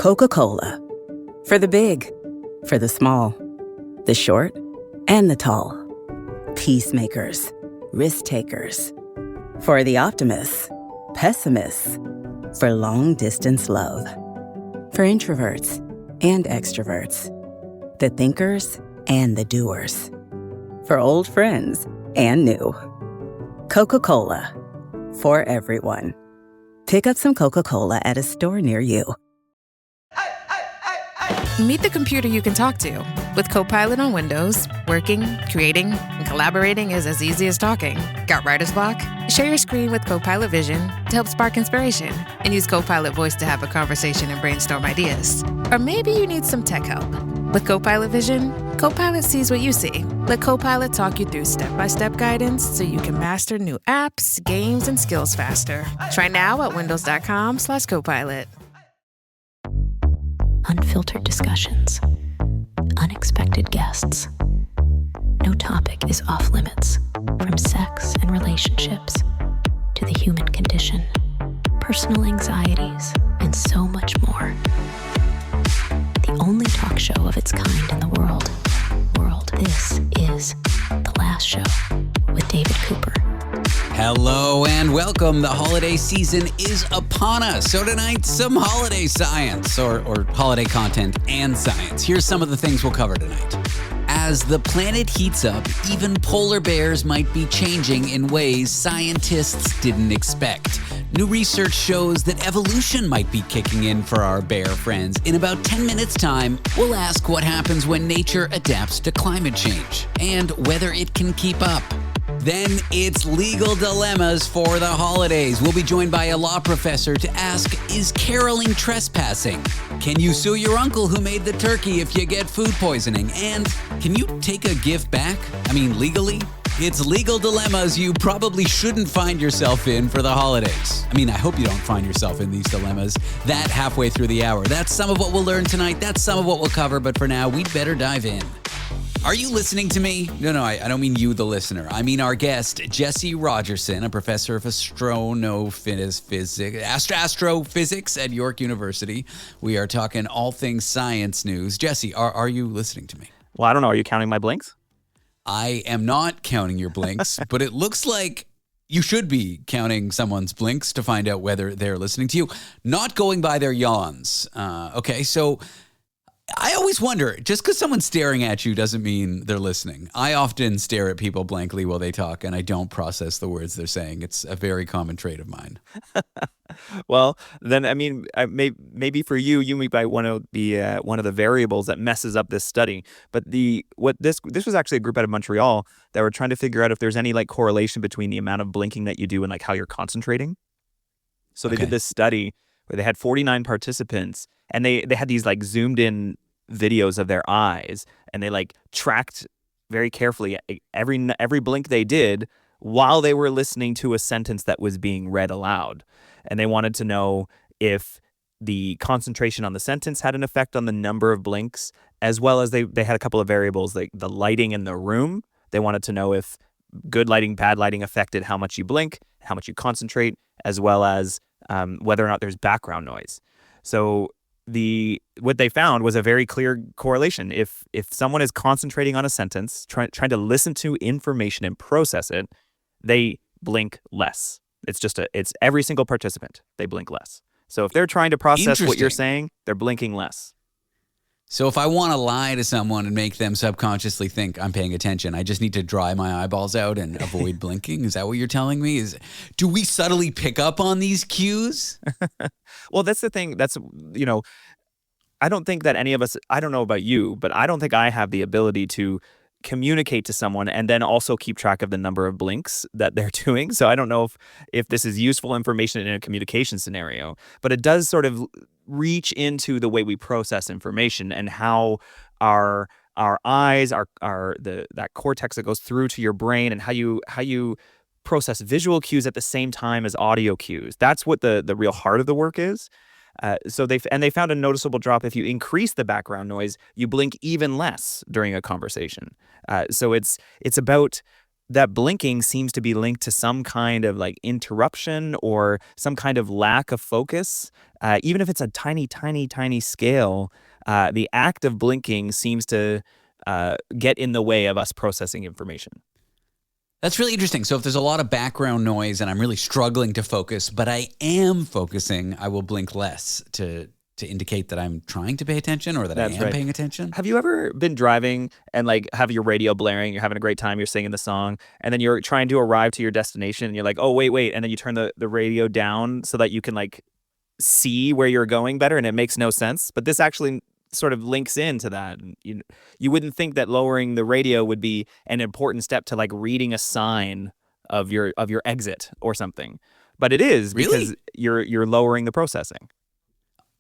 Coca-Cola. For the big, for the small, the short, and the tall. Peacemakers, risk-takers. For the optimists, pessimists. For long-distance love. For introverts and extroverts. The thinkers and the doers. For old friends and new. Coca-Cola. For everyone. Pick up some Coca-Cola at a store near you. Meet the computer you can talk to. With Copilot on Windows, working, creating, and collaborating is as easy as talking. Got writer's block? Share your screen with Copilot Vision to help spark inspiration, and use Copilot Voice to have a conversation and brainstorm ideas. Or maybe you need some tech help. With Copilot Vision, Copilot sees what you see. Let Copilot talk you through step-by-step guidance so you can master new apps, games, and skills faster. Try now at windows.com/Copilot. Unfiltered discussions, unexpected guests. No topic is off limits, from sex and relationships to the human condition, personal anxieties, and so much more. The only talk show of its kind in the world. This is The Last Show with David Cooper. Hello and welcome. The holiday season is upon us. So tonight, some holiday science or holiday content and science. Here's some of the things we'll cover tonight. As the planet heats up, even polar bears might be changing in ways scientists didn't expect. New research shows that evolution might be kicking in for our bear friends. In about 10 minutes' time, we'll ask what happens when nature adapts to climate change and whether it can keep up. Then it's legal dilemmas for the holidays. We'll be joined by a law professor to ask, is caroling trespassing? Can you sue your uncle who made the turkey if you get food poisoning? And can you take a gift back? I mean, legally? It's legal dilemmas you probably shouldn't find yourself in for the holidays. I mean, I hope you don't find yourself in these dilemmas that halfway through the hour. That's some of what we'll learn tonight. That's some of what we'll cover. But for now, we'd better dive in. Are you listening to me? No, I don't mean you, the listener. I mean our guest, Jesse Rogerson, a professor of astrophysics at York University. We are talking all things science news. Jesse, are you listening to me? Well, I don't know. Are you counting my blinks? I am not counting your blinks, but it looks like you should be counting someone's blinks to find out whether they're listening to you, not going by their yawns. Okay, so I always wonder, just because someone's staring at you doesn't mean they're listening. I often stare at people blankly while they talk, and I don't process the words they're saying. It's a very common trait of mine. Well, then, I mean, maybe for you might be one of the variables that messes up this study. But this was actually a group out of Montreal that were trying to figure out if there's any correlation between the amount of blinking that you do and how you're concentrating. So they did this study where they had 49 participants, and they had these zoomed in videos of their eyes, and they tracked very carefully every blink they did while they were listening to a sentence that was being read aloud. And they wanted to know if the concentration on the sentence had an effect on the number of blinks, as well as they had a couple of variables like the lighting in the room. They wanted to know if good lighting, bad lighting affected how much you blink, how much you concentrate, as well as whether or not there's background noise. So what they found was a very clear correlation. If someone is concentrating on a sentence, trying to listen to information and process it, they blink less. It's every single participant, they blink less. So if they're trying to process what you're saying, they're blinking less. So if I want to lie to someone and make them subconsciously think I'm paying attention, I just need to dry my eyeballs out and avoid blinking? Is that what you're telling me? Do we subtly pick up on these cues? Well, that's the thing. I don't think that any of us, I don't know about you, but I don't think I have the ability to communicate to someone and then also keep track of the number of blinks that they're doing. So I don't know if this is useful information in a communication scenario, but it does sort of reach into the way we process information and how our eyes, that cortex that goes through to your brain, and how you process visual cues at the same time as audio cues. That's what the real heart of the work is. So they found a noticeable drop. If you increase the background noise, you blink even less during a conversation. So it's about that blinking seems to be linked to some kind of like interruption or some kind of lack of focus. Even if it's a tiny, tiny, tiny scale, the act of blinking seems to get in the way of us processing information. That's really interesting. So if there's a lot of background noise and I'm really struggling to focus, but I am focusing, I will blink less to indicate that I'm trying to pay attention or that I am paying attention. Have you ever been driving and like have your radio blaring, you're having a great time, you're singing the song, and then you're trying to arrive to your destination and you're like, oh, wait, and then you turn the radio down so that you can like see where you're going better, and it makes no sense. But this actually sort of links into that. You wouldn't think that lowering the radio would be an important step to like reading a sign of your exit or something. But it is because you're lowering the processing.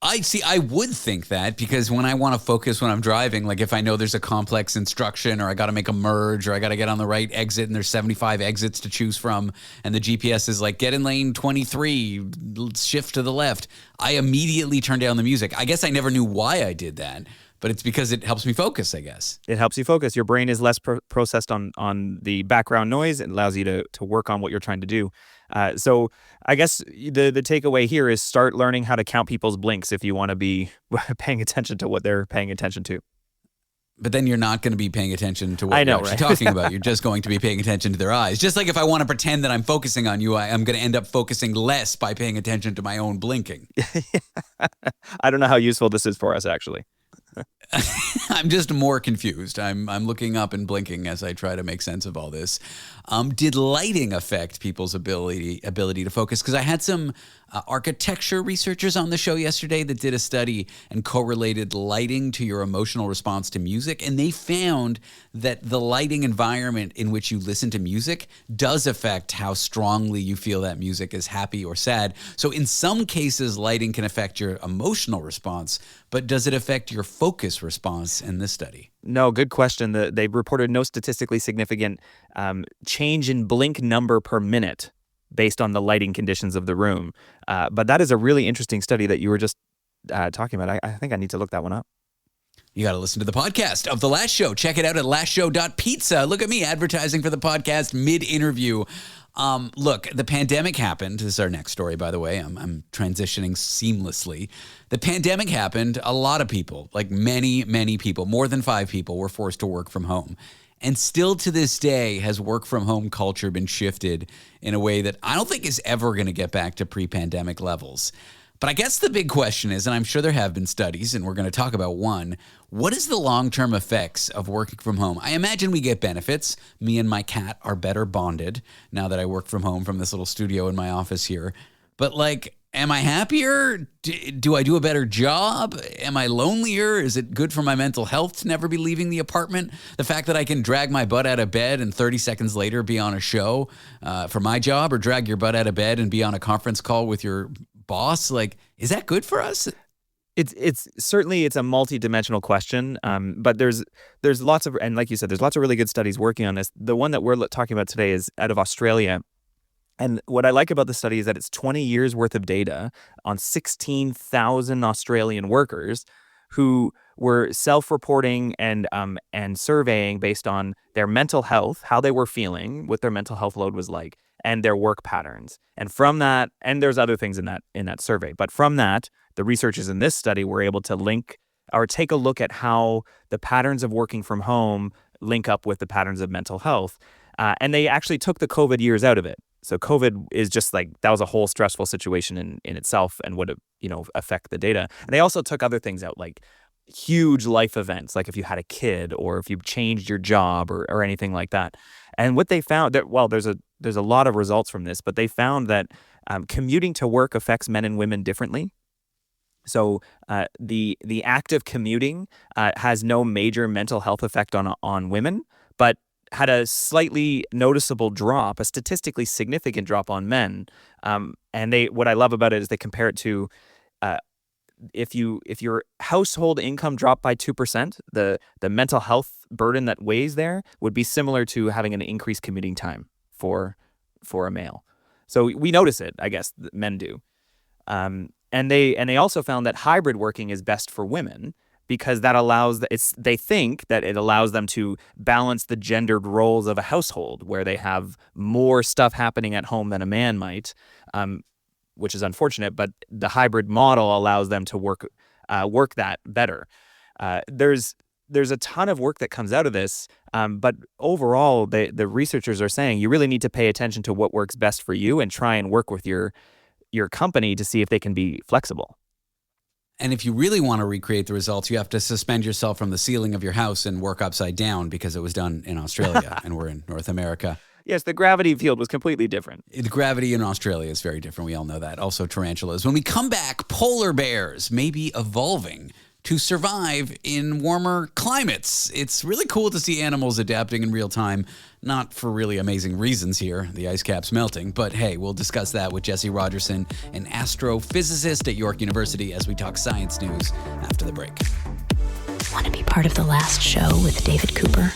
I would think that, because when I want to focus when I'm driving, like if I know there's a complex instruction or I got to make a merge or I got to get on the right exit and there's 75 exits to choose from and the GPS is like, get in lane 23, shift to the left, I immediately turn down the music. I guess I never knew why I did that, but it's because it helps me focus, I guess. It helps you focus. Your brain is less processed on the background noise. It allows you to work on what you're trying to do. So I guess the takeaway here is start learning how to count people's blinks if you want to be paying attention to what they're paying attention to. But then you're not going to be paying attention to what you're actually talking about. You're just going to be paying attention to their eyes. Just like if I want to pretend that I'm focusing on you, I'm going to end up focusing less by paying attention to my own blinking. I don't know how useful this is for us, actually. I'm just more confused. I'm looking up and blinking as I try to make sense of all this. Did lighting affect people's ability to focus? Because I had some architecture researchers on the show yesterday that did a study and correlated lighting to your emotional response to music, and they found that the lighting environment in which you listen to music does affect how strongly you feel that music is happy or sad. So in some cases, lighting can affect your emotional response, but does it affect your focus response in this study? No, good question. They reported no statistically significant change in blink number per minute based on the lighting conditions of the room. But that is a really interesting study that you were just talking about. I think I need to look that one up. You got to listen to the podcast of The Last Show. Check it out at lastshow.pizza. Look at me advertising for the podcast mid-interview. Look, the pandemic happened. This is our next story, by the way. I'm transitioning seamlessly. The pandemic happened. A lot of people, like many, many people, more than 5 people, were forced to work from home. And still to this day has work from home culture been shifted in a way that I don't think is ever going to get back to pre-pandemic levels. But I guess the big question is, and I'm sure there have been studies, and we're going to talk about one, what is the long-term effects of working from home? I imagine we get benefits. Me and my cat are better bonded now that I work from home from this little studio in my office here. But like, am I happier? Do I do a better job? Am I lonelier? Is it good for my mental health to never be leaving the apartment? The fact that I can drag my butt out of bed and 30 seconds later be on a show for my job, or drag your butt out of bed and be on a conference call with your boss, like, is that good for us? It's certainly a multi-dimensional question, but there's lots of, and like you said, there's lots of really good studies working on this. The one that we're talking about today is out of Australia. And what I like about the study is that it's 20 years worth of data on 16,000 Australian workers who were self-reporting and surveying based on their mental health, how they were feeling, what their mental health load was like, and their work patterns. And from that, and there's other things in that survey, but from that, the researchers in this study were able to link or take a look at how the patterns of working from home link up with the patterns of mental health. And they actually took the COVID years out of it. So COVID is just like, that was a whole stressful situation in itself and would, affect the data. And they also took other things out, like huge life events, like if you had a kid or if you changed your job or anything like that. And what they found, there's a lot of results from this, but they found that commuting to work affects men and women differently. So the act of commuting has no major mental health effect on women, but had a slightly noticeable drop, a statistically significant drop on men. And what I love about it is they compare it to if your household income dropped by 2%, the mental health burden that weighs there would be similar to having an increased commuting time for a male. So we notice it, I guess, men do. And they also found that hybrid working is best for women because that allows they think that it allows them to balance the gendered roles of a household where they have more stuff happening at home than a man might, which is unfortunate. But the hybrid model allows them to work that better. There's a ton of work that comes out of this, but overall, the researchers are saying you really need to pay attention to what works best for you and try and work with your company to see if they can be flexible. And if you really want to recreate the results, you have to suspend yourself from the ceiling of your house and work upside down because it was done in Australia and we're in North America. Yes, the gravity field was completely different. The gravity in Australia is very different. We all know that. Also tarantulas. When we come back, polar bears may be evolving to survive in warmer climates. It's really cool to see animals adapting in real time, not for really amazing reasons here, the ice cap's melting, but hey, we'll discuss that with Jesse Rogerson, an astrophysicist at York University, as we talk science news after the break. Want to be part of the last show with David Cooper?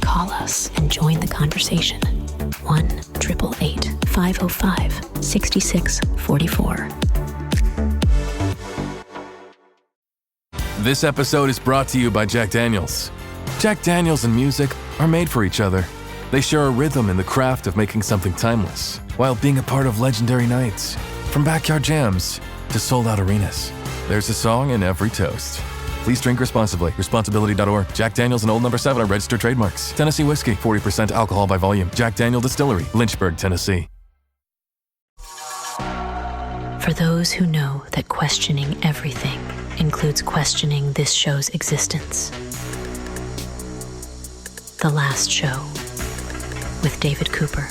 Call us and join the conversation. 1-888-505-6644. This episode is brought to you by Jack Daniels. Jack Daniels and music are made for each other. They share a rhythm in the craft of making something timeless, while being a part of legendary nights. From backyard jams to sold-out arenas, there's a song in every toast. Please drink responsibly. Responsibility.org. Jack Daniels and Old No. 7 are registered trademarks. Tennessee whiskey, 40% alcohol by volume. Jack Daniel Distillery, Lynchburg, Tennessee. For those who know that questioning everything includes questioning this show's existence. The Last Show with David Cooper.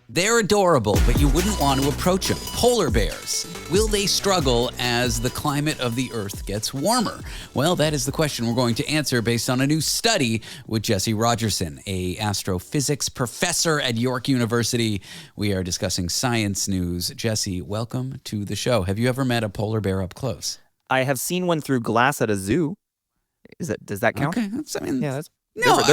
They're adorable, but you wouldn't want to approach them. Polar bears. Will they struggle as the climate of the Earth gets warmer? Well, that is the question we're going to answer based on a new study with Jesse Rogerson, a astrophysics professor at York University. We are discussing science news. Jesse, welcome to the show. Have you ever met a polar bear up close? I have seen one through glass at a zoo. Does that count? Okay, they're amazing.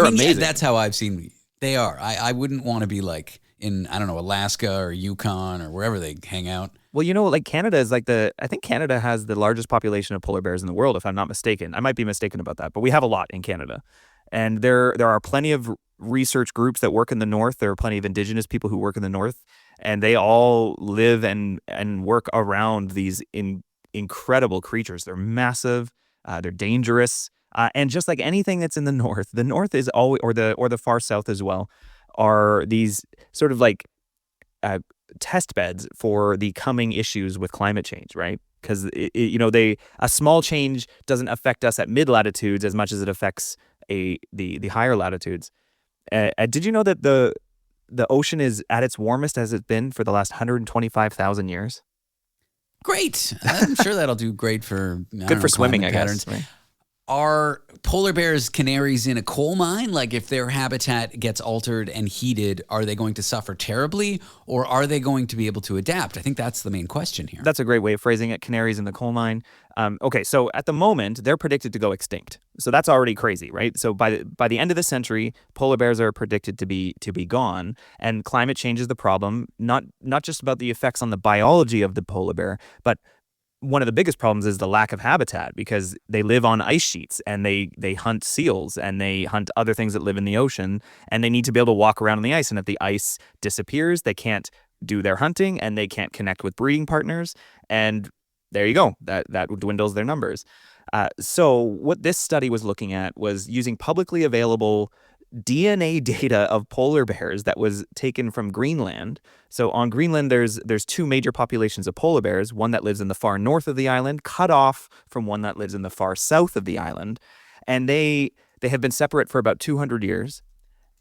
amazing. That's how I've seen. They are. I wouldn't want to be like in, I don't know, Alaska or Yukon or wherever they hang out. Well, like Canada is I think Canada has the largest population of polar bears in the world, if I'm not mistaken. I might be mistaken about that, but we have a lot in Canada. And there are plenty of research groups that work in the north. There are plenty of indigenous people who work in the north, and they all live and work around these incredible creatures. They're massive, they're dangerous, and just like anything that's in the north is always, or the far south as well, are these sort of like test beds for the coming issues with climate change, right? Because a small change doesn't affect us at mid latitudes as much as it affects the higher latitudes. Did you know that the ocean is at its warmest as it's been for the last 125,000 years? Great. I'm sure that'll do great for good for swimming, I guess. Patterns. Are polar bears canaries in a coal mine? Like if their habitat gets altered and heated, are they going to suffer terribly, or are they going to be able to adapt? I think that's the main question here. That's a great way of phrasing it, canaries in the coal mine. Okay, so at the moment, they're predicted to go extinct. So that's already crazy, right? So by the end of the century, polar bears are predicted to be gone, and climate change is the problem, not just about the effects on the biology of the polar bear, but one of the biggest problems is the lack of habitat, because they live on ice sheets and they hunt seals and they hunt other things that live in the ocean, and they need to be able to walk around on the ice. And if the ice disappears, they can't do their hunting and they can't connect with breeding partners. And there you go. That dwindles their numbers. So what this study was looking at was using publicly available DNA data of polar bears that was taken from Greenland. So on Greenland, there's two major populations of polar bears, one that lives in the far north of the island, cut off from one that lives in the far south of the island. And they have been separate for about 200 years.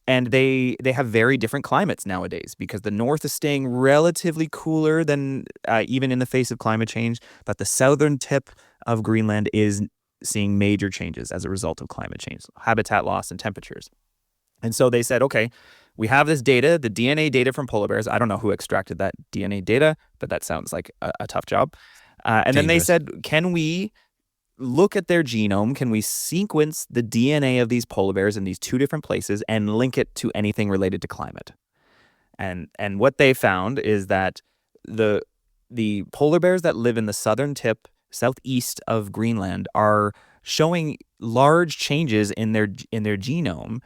And they have very different climates nowadays, because the north is staying relatively cooler than even in the face of climate change. But the southern tip of Greenland is seeing major changes as a result of climate change, habitat loss and temperatures. And so they said, okay, we have this data, the DNA data from polar bears. I don't know who extracted that DNA data, but that sounds like a tough job. And then they said, can we look at their genome? Can we sequence the DNA of these polar bears in these two different places and link it to anything related to climate? And what they found is that the polar bears that live in the southern tip southeast of Greenland are showing large changes in their genome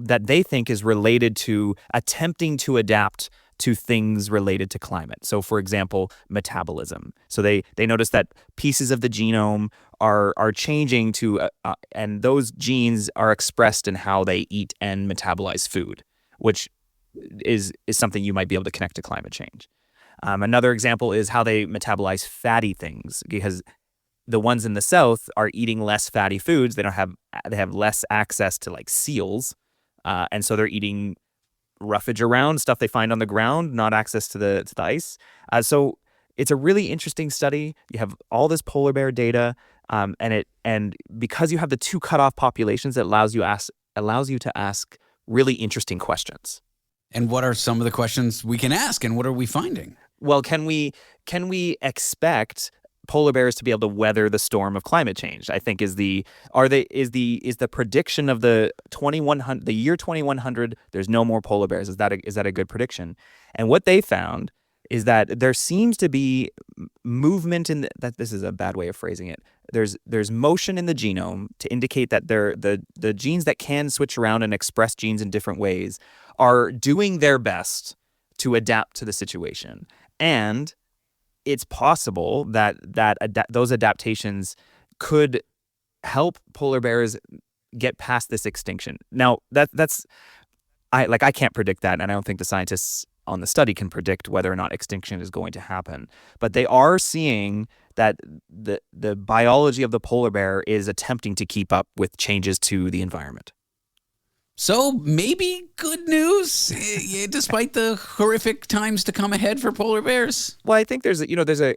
that they think is related to attempting to adapt to things related to climate. So, for example, metabolism. So they notice that pieces of the genome are changing to, and those genes are expressed in how they eat and metabolize food, which is something you might be able to connect to climate change. Another example is how they metabolize fatty things, because the ones in the south are eating less fatty foods. They have less access to like seals, and so they're eating roughage around stuff they find on the ground, not access to the ice. So it's a really interesting study. You have all this polar bear data, and because you have the two cutoff populations, it allows you to ask really interesting questions. And what are some of the questions we can ask, and what are we finding? Well, can we expect polar bears to be able to weather the storm of climate change? I think is the prediction of the year 2100. There's no more polar bears. Is that a good prediction? And what they found is that there seems to be movement in that. This is a bad way of phrasing it. There's motion in the genome to indicate that the genes that can switch around and express genes in different ways are doing their best to adapt to the situation. And it's possible that those adaptations could help polar bears get past this extinction. Now, I can't predict that, and I don't think the scientists on the study can predict whether or not extinction is going to happen. But they are seeing that the biology of the polar bear is attempting to keep up with changes to the environment. So maybe good news, despite the horrific times to come ahead for polar bears. Well, I think there's a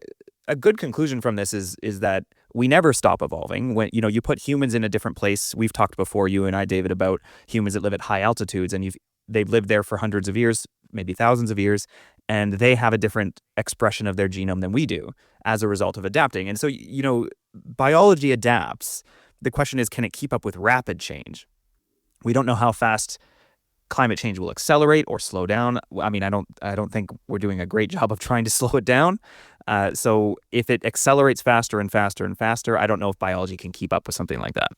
good conclusion from this is that we never stop evolving. When you put humans in a different place. We've talked before, you and I, David, about humans that live at high altitudes, and they've lived there for hundreds of years, maybe thousands of years, and they have a different expression of their genome than we do as a result of adapting. And so, biology adapts. The question is, can it keep up with rapid change? We don't know how fast climate change will accelerate or slow down. I mean, I don't think we're doing a great job of trying to slow it down. So if it accelerates faster and faster and faster, I don't know if biology can keep up with something like that.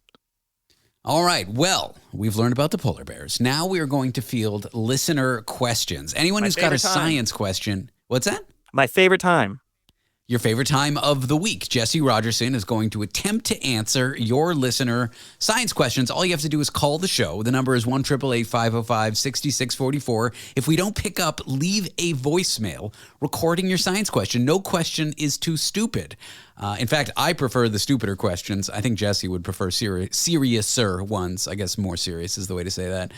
All right. Well, we've learned about the polar bears. Now we are going to field listener questions. Anyone who's got a science question. What's that? My favorite time. Your favorite time of the week. Jesse Rogerson is going to attempt to answer your listener science questions. All you have to do is call the show. The number is 1-888-505-6644. If we don't pick up, leave a voicemail recording your science question. No question is too stupid. In fact, I prefer the stupider questions. I think Jesse would prefer seriouser ones. I guess more serious is the way to say that.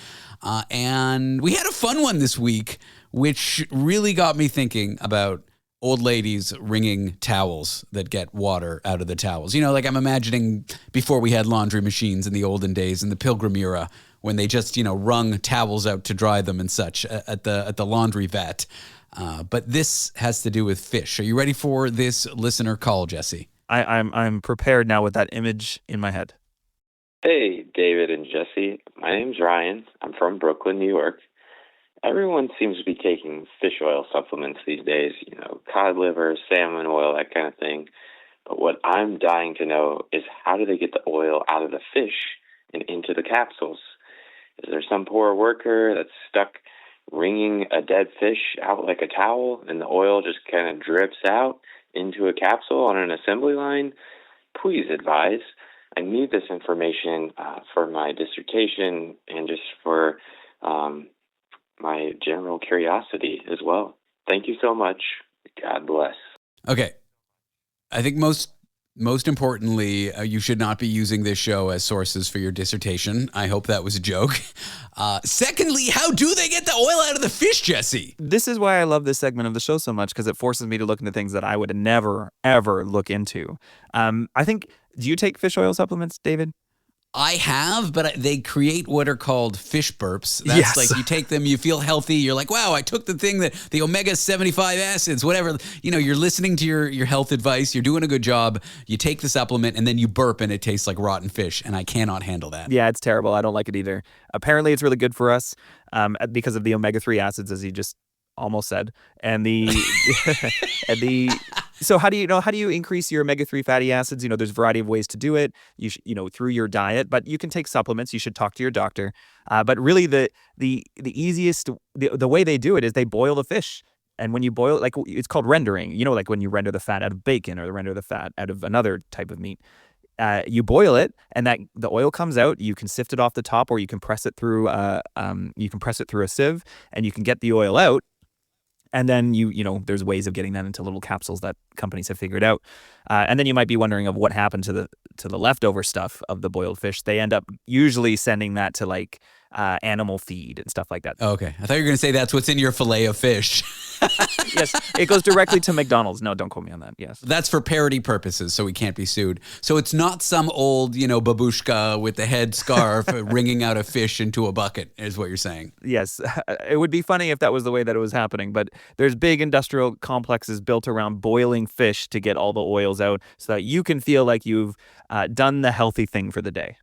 And we had a fun one this week, which really got me thinking about old ladies wringing towels that get water out of the towels. Like I'm imagining before we had laundry machines in the olden days, in the Pilgrim era, when they just, wrung towels out to dry them and such at the laundry vat. But this has to do with fish. Are you ready for this listener call, Jesse? I'm prepared now with that image in my head. Hey, David and Jesse. My name's Ryan. I'm from Brooklyn, New York. Everyone seems to be taking fish oil supplements these days, cod liver, salmon oil, that kind of thing. But what I'm dying to know is, how do they get the oil out of the fish and into the capsules? Is there some poor worker that's stuck wringing a dead fish out like a towel, and the oil just kind of drips out into a capsule on an assembly line? Please advise. I need this information for my dissertation and just for my general curiosity as well. Thank you so much. God bless. Okay. I think most importantly, you should not be using this show as sources for your dissertation. I hope that was a joke. Secondly, how do they get the oil out of the fish, Jesse? This is why I love this segment of the show so much, because it forces me to look into things that I would never, ever look into. I think, do you take fish oil supplements, David? I have, but they create what are called fish burps. That's yes. Like you take them, you feel healthy. You're like, wow, I took the thing the omega-75 acids, whatever. You're listening to your health advice. You're doing a good job. You take the supplement and then you burp and it tastes like rotten fish. And I cannot handle that. Yeah, it's terrible. I don't like it either. Apparently it's really good for us because of the omega-3 acids, as you just almost said. And the So how do you increase your omega-3 fatty acids? There's a variety of ways to do it. Through your diet, but you can take supplements. You should talk to your doctor. But really, the easiest the way they do it is they boil the fish. And when you boil, like it's called rendering. Like when you render the fat out of bacon or render the fat out of another type of meat. You boil it, and the oil comes out. You can sift it off the top, or you can press it through. You can press it through a sieve, and you can get the oil out. And then there's ways of getting that into little capsules that companies have figured out. And then you might be wondering of what happened to the leftover stuff of the boiled fish. They end up usually sending that to like animal feed and stuff like that. Okay. I thought you were going to say that's what's in your fillet of fish. Yes, it goes directly to McDonald's. No, don't quote me on that. Yes. That's for parody purposes, so we can't be sued. So it's not some old, babushka with the head scarf wringing out a fish into a bucket, is what you're saying. Yes. It would be funny if that was the way that it was happening, but there's big industrial complexes built around boiling fish to get all the oils out so that you can feel like you've done the healthy thing for the day.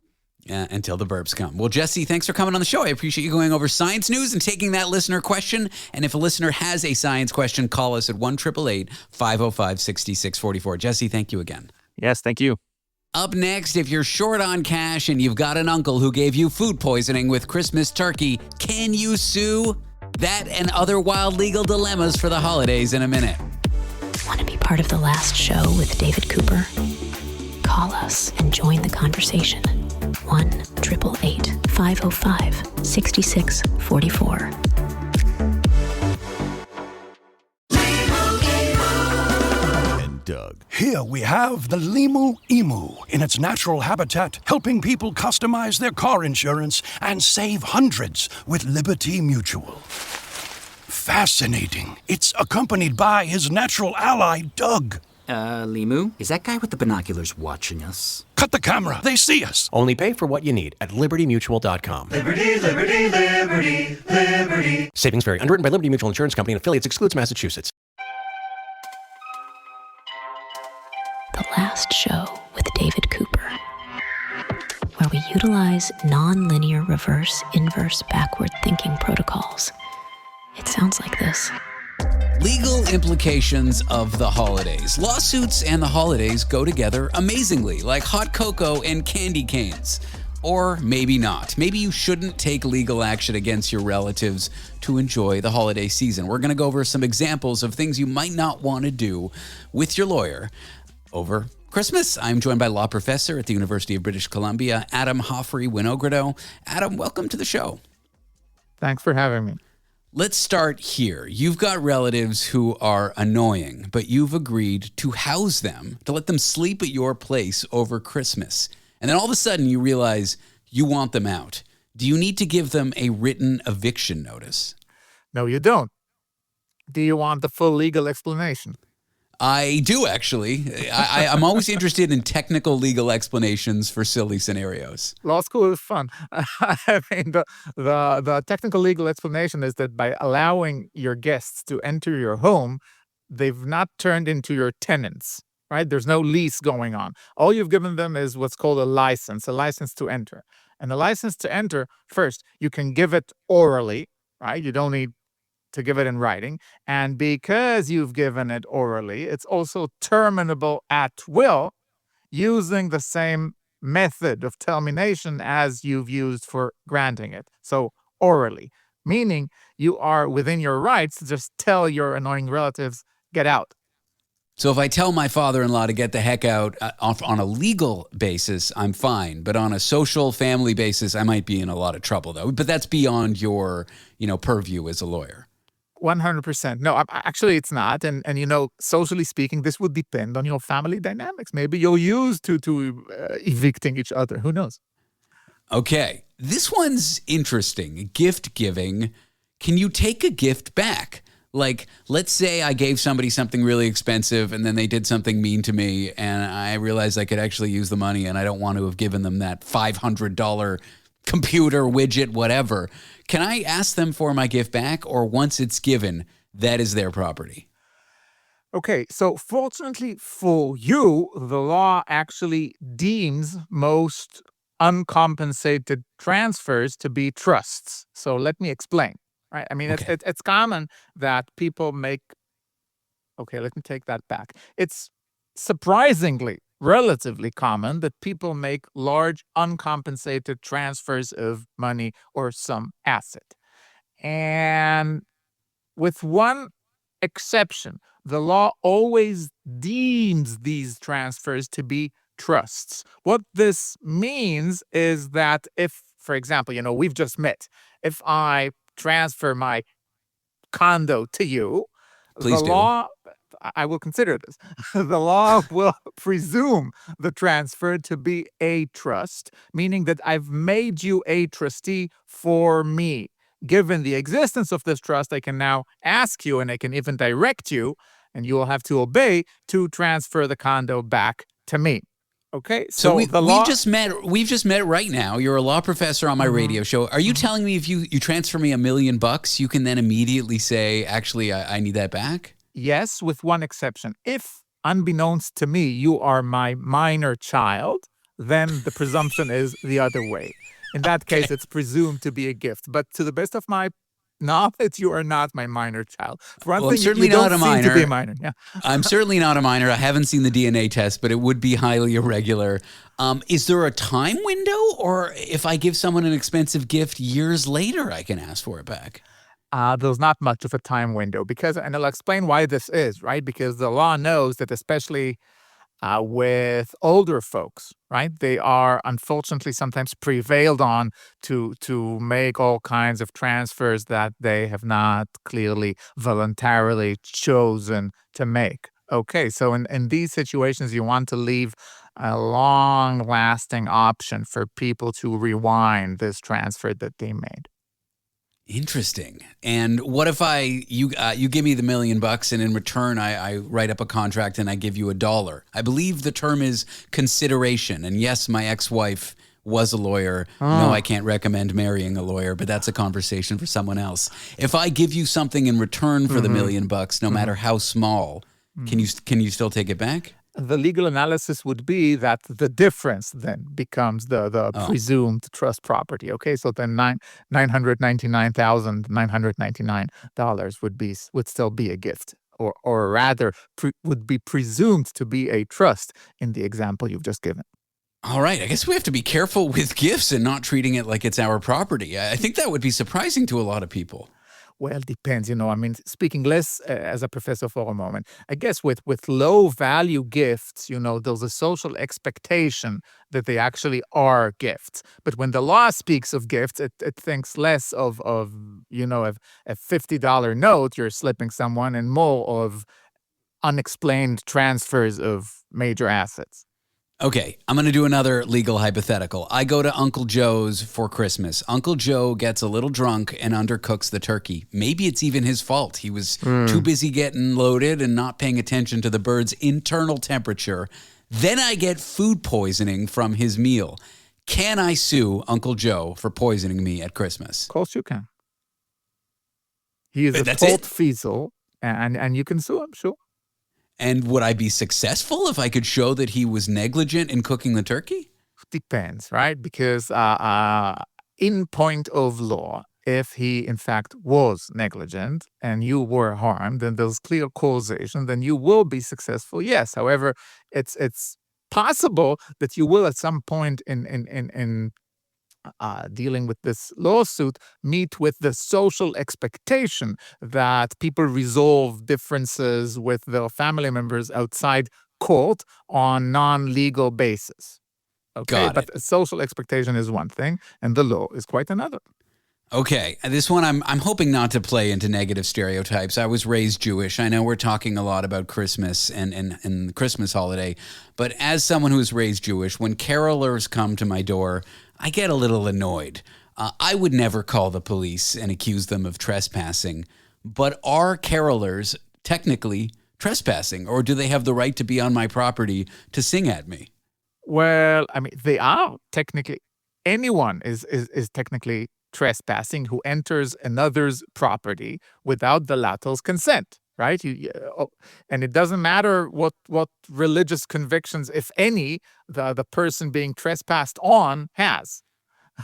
Until the burps come. Well, Jesse, thanks for coming on the show. I appreciate you going over science news and taking that listener question. And if a listener has a science question, call us at 1-888-505-6644. Jesse, thank you again. Yes, thank you. Up next, if you're short on cash and you've got an uncle who gave you food poisoning with Christmas turkey, can you sue? That and other wild legal dilemmas for the holidays in a minute. Want to be part of the last show with David Cooper? Call us and join the conversation. 1-888-505-6644. Doug. Here we have the Lemur Emu in its natural habitat, helping people customize their car insurance and save hundreds with Liberty Mutual. Fascinating. It's accompanied by his natural ally, Doug. Limu, is that guy with the binoculars watching us? Cut the camera. They see us. Only pay for what you need at libertymutual.com. Liberty, liberty, liberty, liberty. Savings vary. Underwritten by Liberty Mutual Insurance Company and affiliates. Excludes Massachusetts. The last show with David Cooper, where we utilize non-linear reverse, inverse, backward thinking protocols. It sounds like this. Legal implications of the holidays. Lawsuits and the holidays go together amazingly, like hot cocoa and candy canes. Or maybe not. Maybe you shouldn't take legal action against your relatives to enjoy the holiday season. We're going to go over some examples of things you might not want to do with your lawyer over Christmas. I'm joined by law professor at the University of British Columbia, Adam Hofri-Winogradow. Adam, welcome to the show. Thanks for having me. Let's start here. You've got relatives who are annoying, but you've agreed to house them, to let them sleep at your place over Christmas. And then all of a sudden you realize you want them out. Do you need to give them a written eviction notice? No, you don't. Do you want the full legal explanation? I do, actually. I'm always interested in technical legal explanations for silly scenarios. Law school is fun. I mean, the technical legal explanation is that by allowing your guests to enter your home, they've not turned into your tenants, right? There's no lease going on. All you've given them is what's called a license to enter. And the license to enter, first, you can give it orally, right? You don't need to give it in writing. And because you've given it orally, it's also terminable at will using the same method of termination as you've used for granting it. So orally, meaning you are within your rights to just tell your annoying relatives, get out. So if I tell my father-in-law to get the heck out on a legal basis, I'm fine. But on a social family basis, I might be in a lot of trouble, though. But that's beyond your, purview as a lawyer. 100%. No, actually it's not. And socially speaking, this would depend on your family dynamics. Maybe you're used to evicting each other. Who knows? Okay. This one's interesting. Gift giving. Can you take a gift back? Like, let's say I gave somebody something really expensive and then they did something mean to me and I realized I could actually use the money and I don't want to have given them that $500 computer, widget, whatever. Can I ask them for my gift back, or once it's given, that is their property? Okay, so fortunately for you, the law actually deems most uncompensated transfers to be trusts. So let me explain. Right? I mean, Okay. it's common that people make Okay, let me take that back. It's surprisingly relatively common that people make large uncompensated transfers of money or some asset. And with one exception, the law always deems these transfers to be trusts. What this means is that if, for example, we've just met, if I transfer my condo to you, the Please do. law, I will consider this, the law will presume the transfer to be a trust, meaning that I've made you a trustee for me. Given the existence of this trust, I can now ask you and I can even direct you, and you will have to obey to transfer the condo back to me. Okay, So so the law. we've just met right now. You're a law professor on my radio show. Are you telling me if you transfer me $1 million, you can then immediately say, actually, I need that back? Yes, with one exception. If, unbeknownst to me, you are my minor child, then the presumption is the other way. In that case, it's presumed to be a gift. But to the best of my knowledge, you are not my minor child. For one Well, thing, I'm certainly you don't not a seem to be a minor. minor. Yeah. I'm certainly not a minor. I haven't seen the DNA test, but it would be highly irregular. Is there a time window, or if I give someone an expensive gift years later, I can ask for it back? There's not much of a time window and I'll explain why this is, right? Because the law knows that especially with older folks, right? They are unfortunately sometimes prevailed on to make all kinds of transfers that they have not clearly voluntarily chosen to make. Okay, so in these situations, you want to leave a long-lasting option for people to rewind this transfer that they made. Interesting. And what if you give me the $1 million and in return I write up a contract and I give you $1? I believe the term is consideration. And yes, my ex-wife was a lawyer. No, I can't recommend marrying a lawyer, but that's a conversation for someone else. If I give you something in return for the $1 million, no matter how small, can you still take it back? The legal analysis would be that the difference then becomes the presumed trust property. Okay, so then $999,999 would still be a gift, or rather would be presumed to be a trust in the example you've just given. All right, I guess we have to be careful with gifts and not treating it like it's our property. I think that would be surprising to a lot of people. Well, it depends, speaking less as a professor for a moment, I guess with low value gifts, there's a social expectation that they actually are gifts. But when the law speaks of gifts, it thinks less of a $50 note you're slipping someone and more of unexplained transfers of major assets. Okay, I'm going to do another legal hypothetical. I go to Uncle Joe's for Christmas. Uncle Joe gets a little drunk and undercooks the turkey. Maybe it's even his fault. He was too busy getting loaded and not paying attention to the bird's internal temperature. Then I get food poisoning from his meal. Can I sue Uncle Joe for poisoning me at Christmas? Of course you can. He is a fault-feasel, and you can sue him, sure. And would I be successful if I could show that he was negligent in cooking the turkey? Depends, right? Because in point of law, if he in fact was negligent and you were harmed, then there's clear causation, then you will be successful, yes. However, it's possible that you will at some point in dealing with this lawsuit meet with the social expectation that people resolve differences with their family members outside court on non-legal basis. Okay, but social expectation is one thing and the law is quite another. Okay, this one I'm hoping not to play into negative stereotypes. I was raised Jewish. I know we're talking a lot about Christmas and the Christmas holiday, but as someone who was raised Jewish, when carolers come to my door, I get a little annoyed. I would never call the police and accuse them of trespassing, but are carolers technically trespassing, or do they have the right to be on my property to sing at me? Well, I mean, they are technically, anyone is technically trespassing who enters another's property without the latter's consent, right? And it doesn't matter what religious convictions, if any, the person being trespassed on has.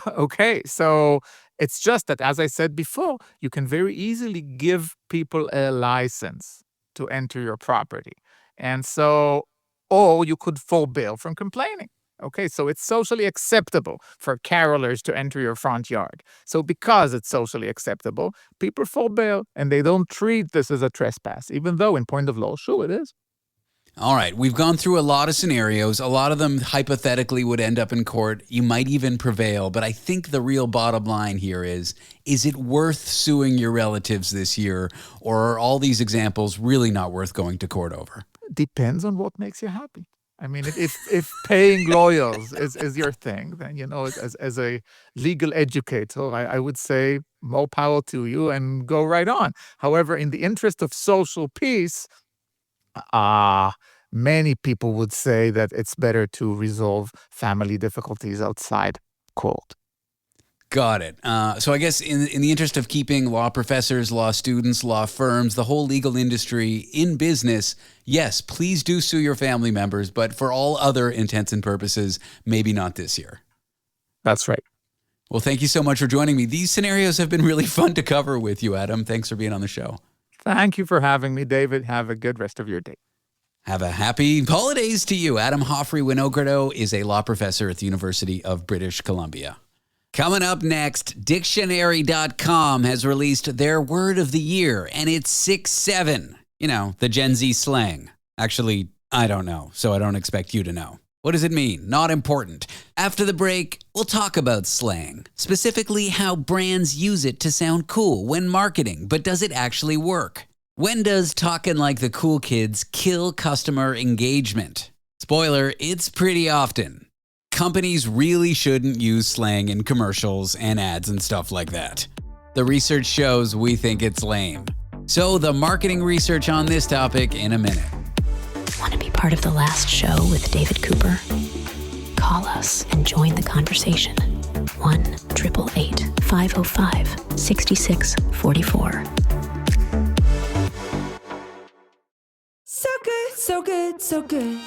Okay, so it's just that, as I said before, you can very easily give people a license to enter your property. And so, or you could forbear from complaining. Okay, so it's socially acceptable for carolers to enter your front yard. So because it's socially acceptable, people forbear and they don't treat this as a trespass, even though in point of law, sure it is. All right, we've gone through a lot of scenarios. A lot of them hypothetically would end up in court. You might even prevail, but I think the real bottom line here is it worth suing your relatives this year, or are all these examples really not worth going to court over? Depends on what makes you happy. I mean, if paying lawyers is your thing, then, as a legal educator, I would say more power to you and go right on. However, in the interest of social peace, many people would say that it's better to resolve family difficulties outside court. Got it. So I guess in the interest of keeping law professors, law students, law firms, the whole legal industry in business, yes, please do sue your family members, but for all other intents and purposes, maybe not this year. That's right. Well, thank you so much for joining me. These scenarios have been really fun to cover with you, Adam. Thanks for being on the show. Thank you for having me, David. Have a good rest of your day. Have a happy holidays to you. Adam Hofri-Winogradow is a law professor at the University of British Columbia. Coming up next, Dictionary.com has released their word of the year, and it's 6-7. You know, the Gen Z slang. Actually, I don't know, so I don't expect you to know. What does it mean? Not important. After the break, we'll talk about slang, specifically how brands use it to sound cool when marketing, but does it actually work? When does talking like the cool kids kill customer engagement? Spoiler, it's pretty often. Companies really shouldn't use slang in commercials and ads and stuff like that. The research shows we think it's lame. So the marketing research on this topic in a minute. Want to be part of the last show with David Cooper? Call us and join the conversation. 1-888-505-6644. So good, so good, so good.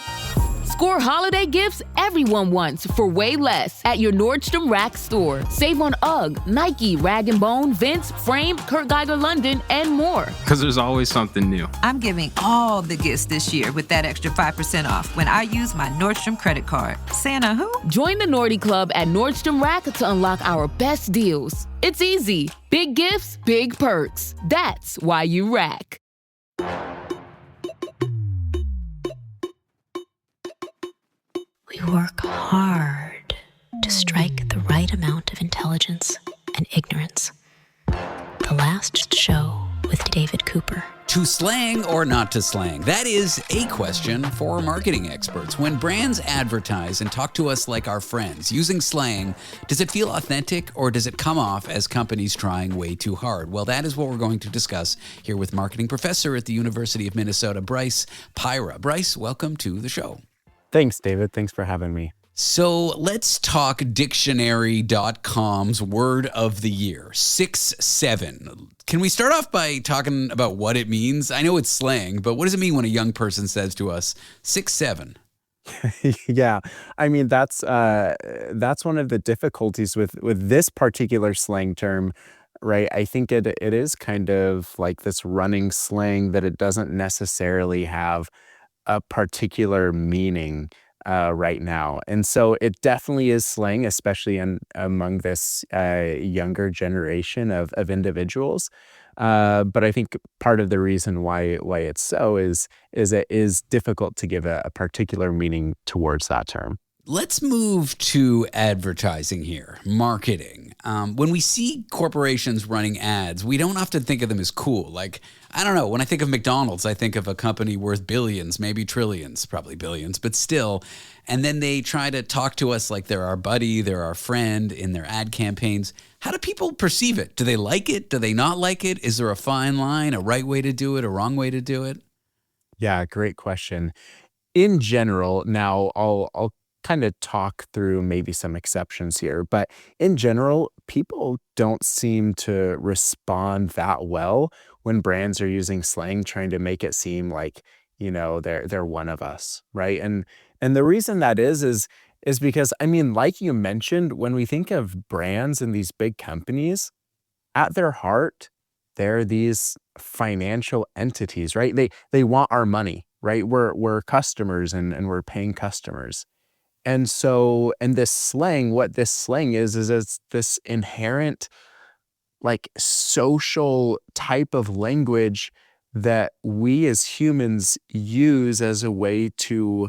Score holiday gifts everyone wants for way less at your Nordstrom Rack store. Save on UGG, Nike, Rag & Bone, Vince, Frame, Kurt Geiger London, and more. Because there's always something new. I'm giving all the gifts this year with that extra 5% off when I use my Nordstrom credit card. Santa who? Join the Nordy Club at Nordstrom Rack to unlock our best deals. It's easy. Big gifts, big perks. That's why you rack. We work hard to strike the right amount of intelligence and ignorance. The last show with David Cooper. To slang or not to slang? That is a question for marketing experts. When brands advertise and talk to us like our friends using slang, does it feel authentic or does it come off as companies trying way too hard? Well, that is what we're going to discuss here with marketing professor at the University of Minnesota, Bryce Pyrah. Bryce, welcome to the show. Thanks, David. Thanks for having me. So let's talk Dictionary.com's word of the year, 6-7. Can we start off by talking about what it means? I know it's slang, but what does it mean when a young person says to us, 6-7? Yeah, I mean, that's one of the difficulties with this particular slang term, right? I think it is kind of like this running slang that it doesn't necessarily have a particular meaning right now. And so it definitely is slang, especially among this younger generation of individuals. But I think part of the reason why it's so is it is difficult to give a particular meaning towards that term. Let's move to advertising here, marketing. When we see corporations running ads, we don't often think of them as cool. Like, I don't know, when I think of McDonald's, I think of a company worth billions, maybe trillions, probably billions, but still. And then they try to talk to us like they're our buddy, they're our friend in their ad campaigns. How do people perceive it? Do they like it? Do they not like it? Is there a fine line, a right way to do it, a wrong way to do it? Yeah, great question. In general, now I'll kind of talk through maybe some exceptions here, but in general, people don't seem to respond that well when brands are using slang, trying to make it seem like, they're one of us, right? And the reason that is because, I mean, like you mentioned, when we think of brands and these big companies, at their heart, they're these financial entities, right? They want our money, right? We're customers and we're paying customers. And so, and this slang, what this slang is it's this inherent like social type of language that we as humans use as a way to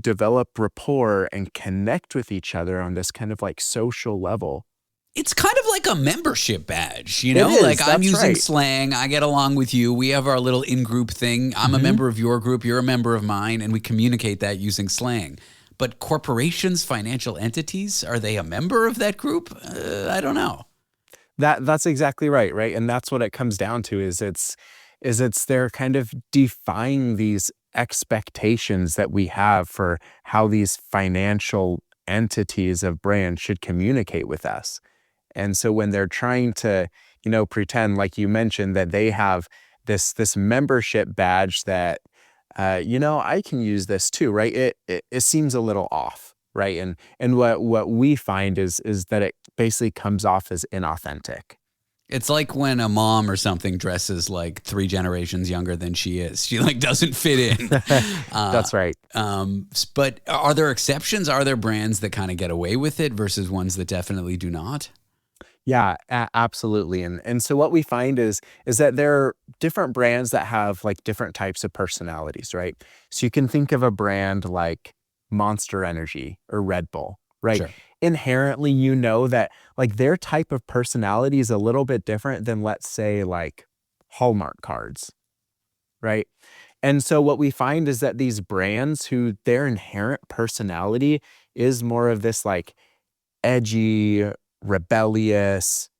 develop rapport and connect with each other on this kind of like social level. It's kind of like a membership badge, you It know? is, Like I'm that's using right. slang, I get along with you, we have our little in-group thing. I'm a member of your group, you're a member of mine, and we communicate that using slang. But corporations, financial entities, are they a member of that group? I don't know. That's exactly right, right? And that's what it comes down to is it's they're kind of defying these expectations that we have for how these financial entities of brands should communicate with us. And so when they're trying to, pretend like you mentioned that they have this membership badge that I can use this too, right? It seems a little off, right? And what we find is that it basically comes off as inauthentic. It's like when a mom or something dresses like 3 generations younger than she is. She like doesn't fit in. That's right. But are there exceptions? Are there brands that kind of get away with it versus ones that definitely do not? Yeah, absolutely. And so what we find is that there are different brands that have like different types of personalities, right? So you can think of a brand like Monster Energy or Red Bull, right? Sure. Inherently, that like their type of personality is a little bit different than, let's say, like Hallmark cards, right? And so what we find is that these brands who their inherent personality is more of this like edgy, rebellious,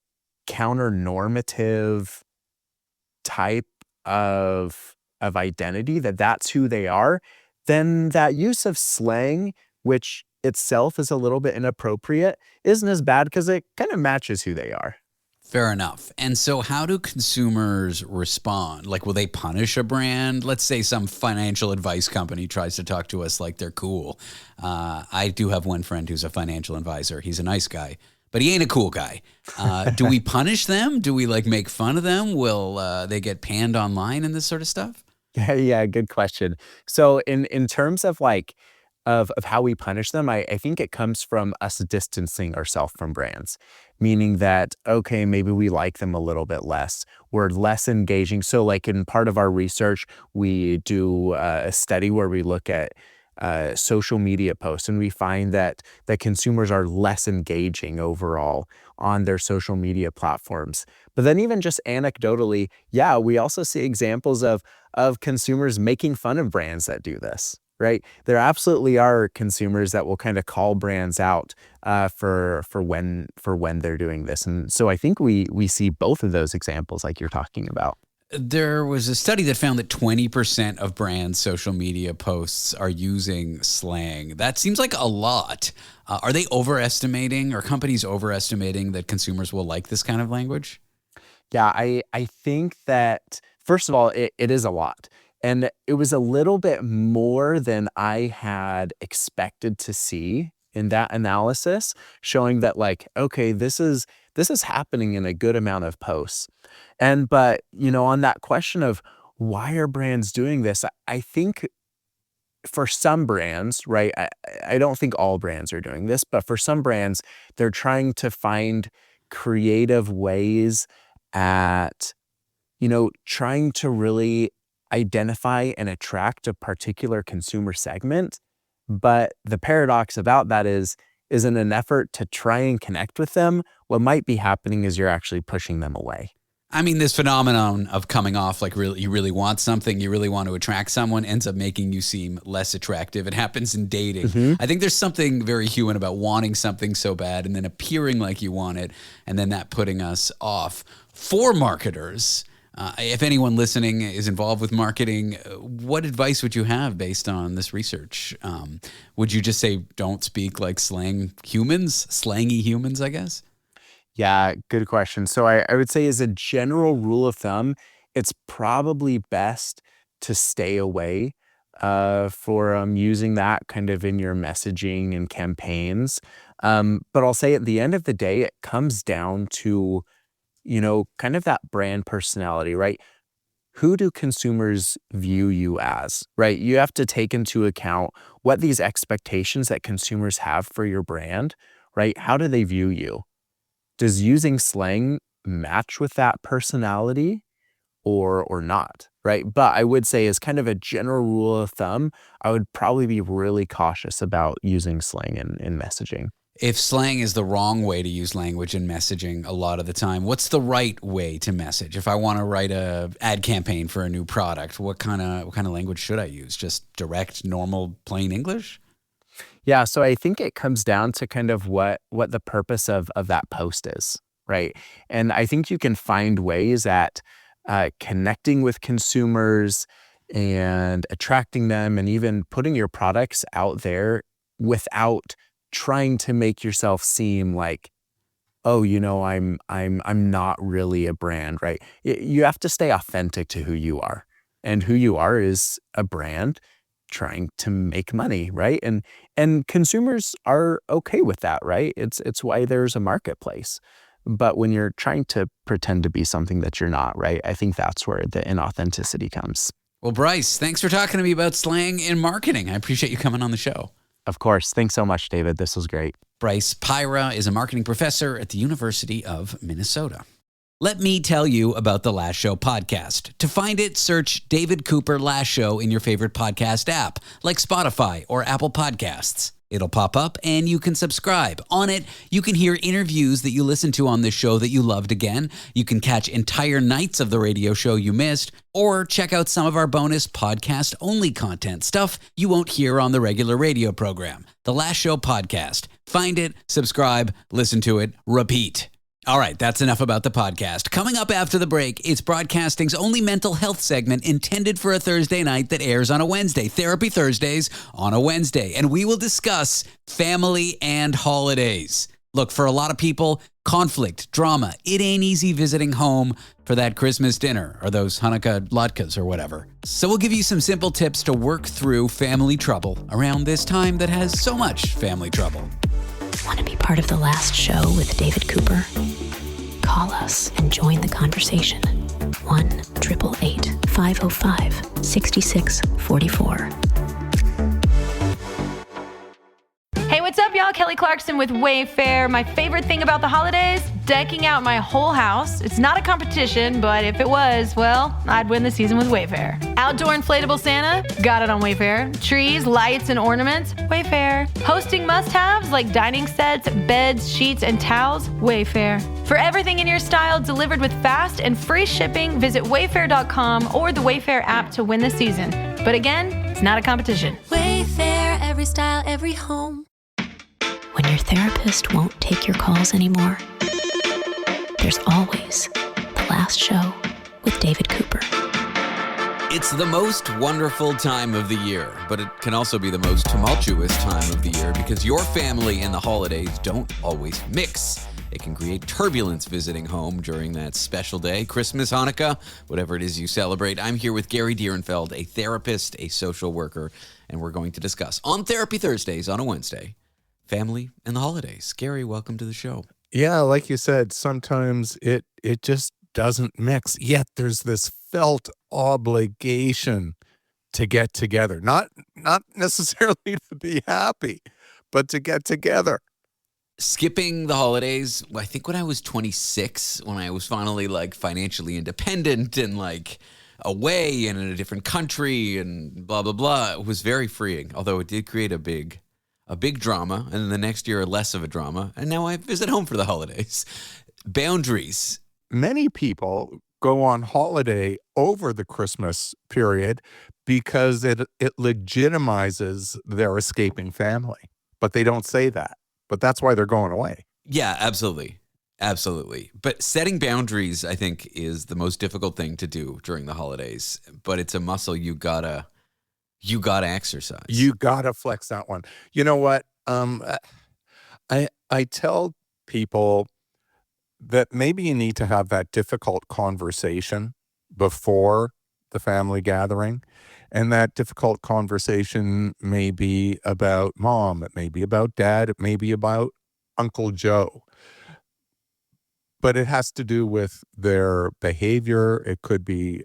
counter-normative type of identity, that's who they are, then that use of slang, which itself is a little bit inappropriate, isn't as bad because it kind of matches who they are. Fair enough. And so how do consumers respond? Like, will they punish a brand? Let's say some financial advice company tries to talk to us like they're cool. I do have one friend who's a financial advisor. He's a nice guy, but he ain't a cool guy. Do we punish them? Do we like make fun of them? Will they get panned online and this sort of stuff? Yeah, good question. So in terms of like of how we punish them, I think it comes from us distancing ourselves from brands, meaning that, okay, maybe we like them a little bit less. We're less engaging. So like in part of our research, we do a study where we look at social media posts, and we find that consumers are less engaging overall on their social media platforms. But then even just anecdotally, yeah, we also see examples of consumers making fun of brands that do this, right? There absolutely are consumers that will kind of call brands out for when they're doing this. And so I think we see both of those examples like you're talking about. There was a study that found that 20% of brands' social media posts are using slang. That seems like a lot. Are they overestimating, or companies overestimating that consumers will like this kind of language? Yeah, I think that, first of all, it is a lot. And it was a little bit more than I had expected to see in that analysis, showing that like, okay, this is happening in a good amount of posts. But on that question of why are brands doing this, I think for some brands, right, I don't think all brands are doing this, but for some brands, they're trying to find creative ways at, trying to really identify and attract a particular consumer segment. But the paradox about that is in an effort to try and connect with them, what might be happening is you're actually pushing them away. I mean, this phenomenon of coming off like you really want something, you really want to attract someone, ends up making you seem less attractive. It happens in dating. Mm-hmm. I think there's something very human about wanting something so bad and then appearing like you want it, and then that putting us off. For marketers, if anyone listening is involved with marketing, what advice would you have based on this research? Would you just say don't speak like slangy humans, I guess? Yeah, good question. So I would say as a general rule of thumb, it's probably best to stay away from using that kind of in your messaging and campaigns. But I'll say at the end of the day, it comes down to kind of that brand personality, right? Who do consumers view you as, right? You have to take into account what these expectations that consumers have for your brand, right? How do they view you? Does using slang match with that personality or not, right? But I would say, as kind of a general rule of thumb, I would probably be really cautious about using slang in messaging. If slang is the wrong way to use language in messaging a lot of the time, what's the right way to message? If I want to write a ad campaign for a new product, what kind of language should I use? Just direct, normal, plain English? Yeah, so I think it comes down to kind of what the purpose of that post is, right? And I think you can find ways at connecting with consumers and attracting them, and even putting your products out there without trying to make yourself seem like, oh, I'm not really a brand, right? You have to stay authentic to who you are, and who you are is a brand trying to make money, right? And consumers are okay with that, right? It's why there's a marketplace. But when you're trying to pretend to be something that you're not, right? I think that's where the inauthenticity comes. Well, Bryce, thanks for talking to me about slang in marketing. I appreciate you coming on the show. Of course. Thanks so much, David. This was great. Bryce Pyrah is a marketing professor at the University of Minnesota. Let me tell you about the Last Show podcast. To find it, search David Cooper Last Show in your favorite podcast app, like Spotify or Apple Podcasts. It'll pop up and you can subscribe. On it, you can hear interviews that you listened to on this show that you loved again. You can catch entire nights of the radio show you missed, or check out some of our bonus podcast-only content, stuff you won't hear on the regular radio program. The Last Show podcast. Find it, subscribe, listen to it, repeat. All right, that's enough about the podcast. Coming up after the break, it's broadcasting's only mental health segment intended for a Thursday night that airs on a Wednesday. Therapy Thursdays on a Wednesday. And we will discuss family and holidays. Look, for a lot of people, conflict, drama, it ain't easy visiting home for that Christmas dinner or those Hanukkah latkes or whatever. So we'll give you some simple tips to work through family trouble around this time that has so much family trouble. Want to be part of the Last Show with David Cooper? Call us and join the conversation. 1-888-505-6644. Hey, what's up, y'all? Kelly Clarkson with Wayfair. My favorite thing about the holidays? Decking out my whole house. It's not a competition, but if it was, well, I'd win the season with Wayfair. Outdoor inflatable Santa? Got it on Wayfair. Trees, lights, and ornaments? Wayfair. Hosting must-haves like dining sets, beds, sheets, and towels? Wayfair. For everything in your style delivered with fast and free shipping, visit wayfair.com or the Wayfair app to win the season. But again, it's not a competition. Wayfair, every style, every home. When your therapist won't take your calls anymore, there's always The Last Show with David Cooper. It's the most wonderful time of the year, but it can also be the most tumultuous time of the year because your family and the holidays don't always mix. It can create turbulence visiting home during that special day, Christmas, Hanukkah, whatever it is you celebrate. I'm here with Gary Direnfeld, a therapist, a social worker, and we're going to discuss on Therapy Thursdays on a Wednesday, family and the holidays. Gary, welcome to the show. Yeah, like you said, sometimes it just doesn't mix. Yet there's this felt obligation to get together. Not necessarily to be happy, but to get together. Skipping the holidays, I think when I was 26, when I was finally like financially independent and like away and in a different country and blah, blah, blah, it was very freeing. Although it did create a big drama, and then the next year less of a drama, and now I visit home for the holidays. Boundaries. Many people go on holiday over the Christmas period because it legitimizes their escaping family, but they don't say that. But that's why they're going away. Yeah, absolutely. Absolutely. But setting boundaries, I think, is the most difficult thing to do during the holidays, but it's a muscle you gotta exercise. You gotta flex that one. You know what? I tell people that maybe you need to have that difficult conversation before the family gathering. And that difficult conversation may be about mom, it may be about dad, it may be about Uncle Joe. but it has to do with their behavior. It could be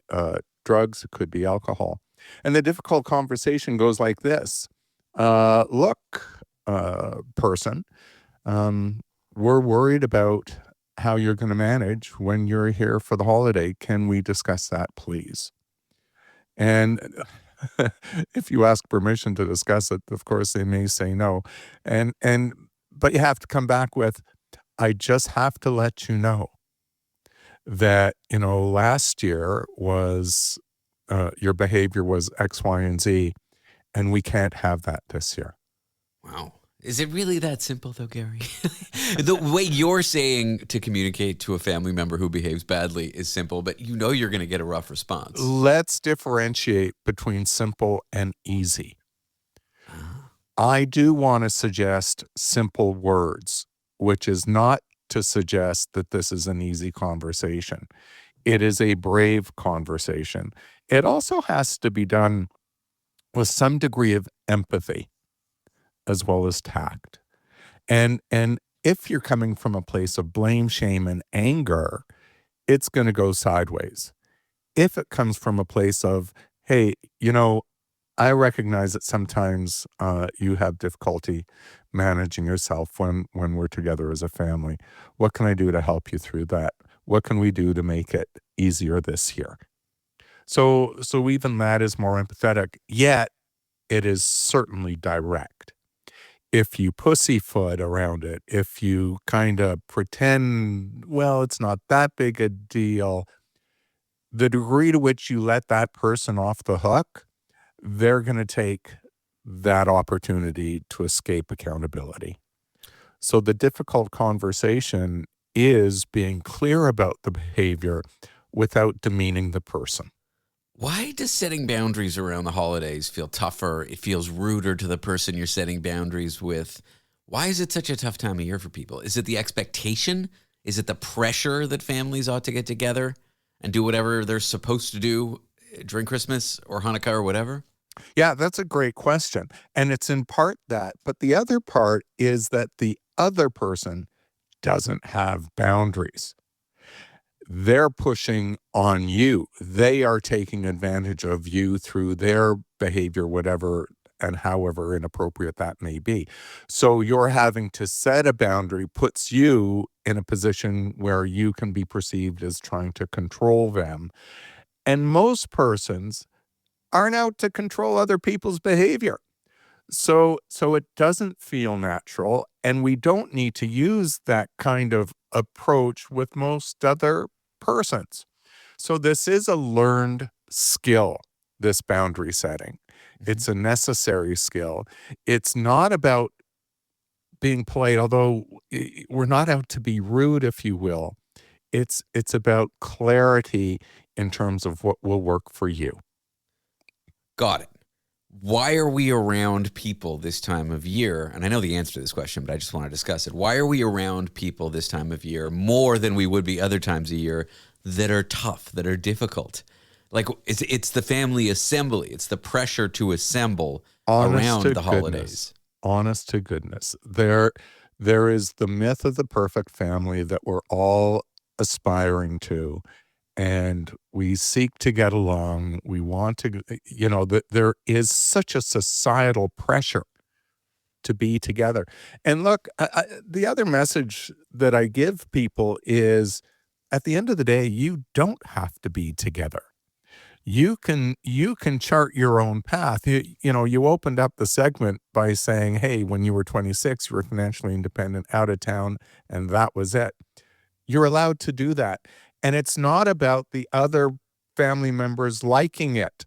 drugs. It could be alcohol. And the difficult conversation goes like this. Look, person, we're worried about how you're going to manage when you're here for the holiday. Can we discuss that, please? And if you ask permission to discuss it, of course, they may say no. But you have to come back with, I just have to let you know that, last year was, your behavior was X, Y, and Z, and we can't have that this year. Wow. Is it really that simple, though, Gary? The way you're saying to communicate to a family member who behaves badly is simple, but you're going to get a rough response. Let's differentiate between simple and easy. I do want to suggest simple words, which is not to suggest that this is an easy conversation. It is a brave conversation. It also has to be done with some degree of empathy as well as tact. And if you're coming from a place of blame, shame, and anger, it's going to go sideways. If it comes from a place of, hey, I recognize that sometimes you have difficulty managing yourself when we're together as a family. What can I do to help you through that? What can we do to make it easier this year? So even that is more empathetic, yet it is certainly direct. If you pussyfoot around it, if you kind of pretend, well, it's not that big a deal, the degree to which you let that person off the hook, they're going to take that opportunity to escape accountability. So the difficult conversation is being clear about the behavior without demeaning the person. Why does setting boundaries around the holidays feel tougher? It feels ruder to the person you're setting boundaries with. Why is it such a tough time of year for people? Is it the expectation? Is it the pressure that families ought to get together and do whatever they're supposed to do during Christmas or Hanukkah or whatever? Yeah, that's a great question. And it's in part that. But the other part is that the other person doesn't have boundaries. They're pushing on you. They are taking advantage of you through their behavior, whatever and however inappropriate that may be. So you're having to set a boundary puts you in a position where you can be perceived as trying to control them. And most persons aren't out to control other people's behavior. So it doesn't feel natural, and we don't need to use that kind of approach with most other persons. So this is a learned skill, this boundary setting. It's a necessary skill. It's not about being polite, although we're not out to be rude, if you will. It's about clarity in terms of what will work for you. Got it. Why are we around people this time of year? And I know the answer to this question, but I just want to discuss it. Why are we around people this time of year more than we would be other times of year that are tough, that are difficult? Like it's the family assembly. It's the pressure to assemble around the holidays. Honest to goodness. There is the myth of the perfect family that we're all aspiring to. And we seek to get along. We want to, there is such a societal pressure to be together. And look, the other message that I give people is, at the end of the day, you don't have to be together. You can chart your own path. You opened up the segment by saying, hey, when you were 26, you were financially independent, out of town, and that was it. You're allowed to do that. And it's not about the other family members liking it.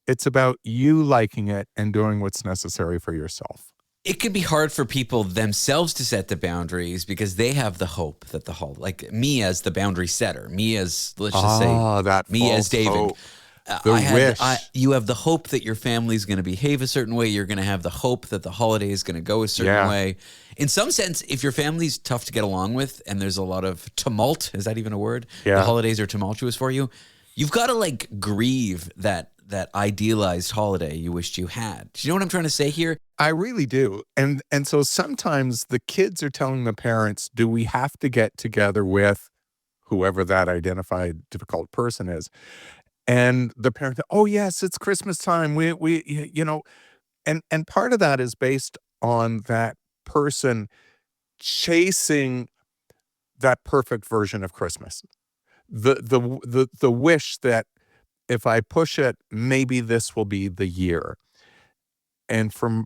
It's about you liking it and doing what's necessary for yourself. It can be hard for people themselves to set the boundaries because they have the hope that like me as the boundary setter, me as, let's just say, me as David. Hope. Wish. You have the hope that your family's going to behave a certain way. You're going to have the hope that the holiday is going to go a certain way. In some sense, if your family's tough to get along with and there's a lot of tumult, is that even a word? Yeah. The holidays are tumultuous for you. You've got to grieve that idealized holiday you wished you had. Do you know what I'm trying to say here? I really do. And so sometimes the kids are telling the parents, do we have to get together with whoever that identified difficult person is. And the parent, oh yes, it's Christmas time. We and part of that is based on that person chasing that perfect version of Christmas. The wish that if I push it, maybe this will be the year. And for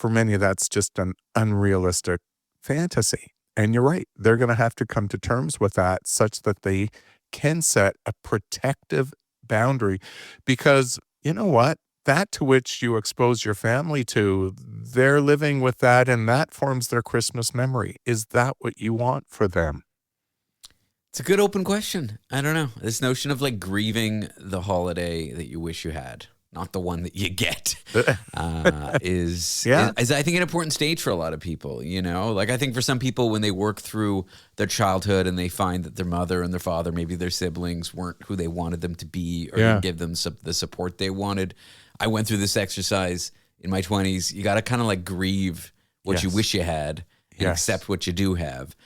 many, that's just an unrealistic fantasy. And you're right. They're going to have to come to terms with that such that they can set a protective boundary, because you know what? That to which you expose your family to, they're living with that, and that forms their Christmas memory. Is that what you want for them? It's a good open question. I don't know. This notion of like grieving the holiday that you wish you had, not the one that you get, is I think an important stage for a lot of people. You know, like I think for some people when they work through their childhood and they find that their mother and their father, maybe their siblings, weren't who they wanted them to be, or didn't give them the support they wanted. I went through this exercise in my 20s. You got to kind of like grieve what you wish you had and accept what you do have.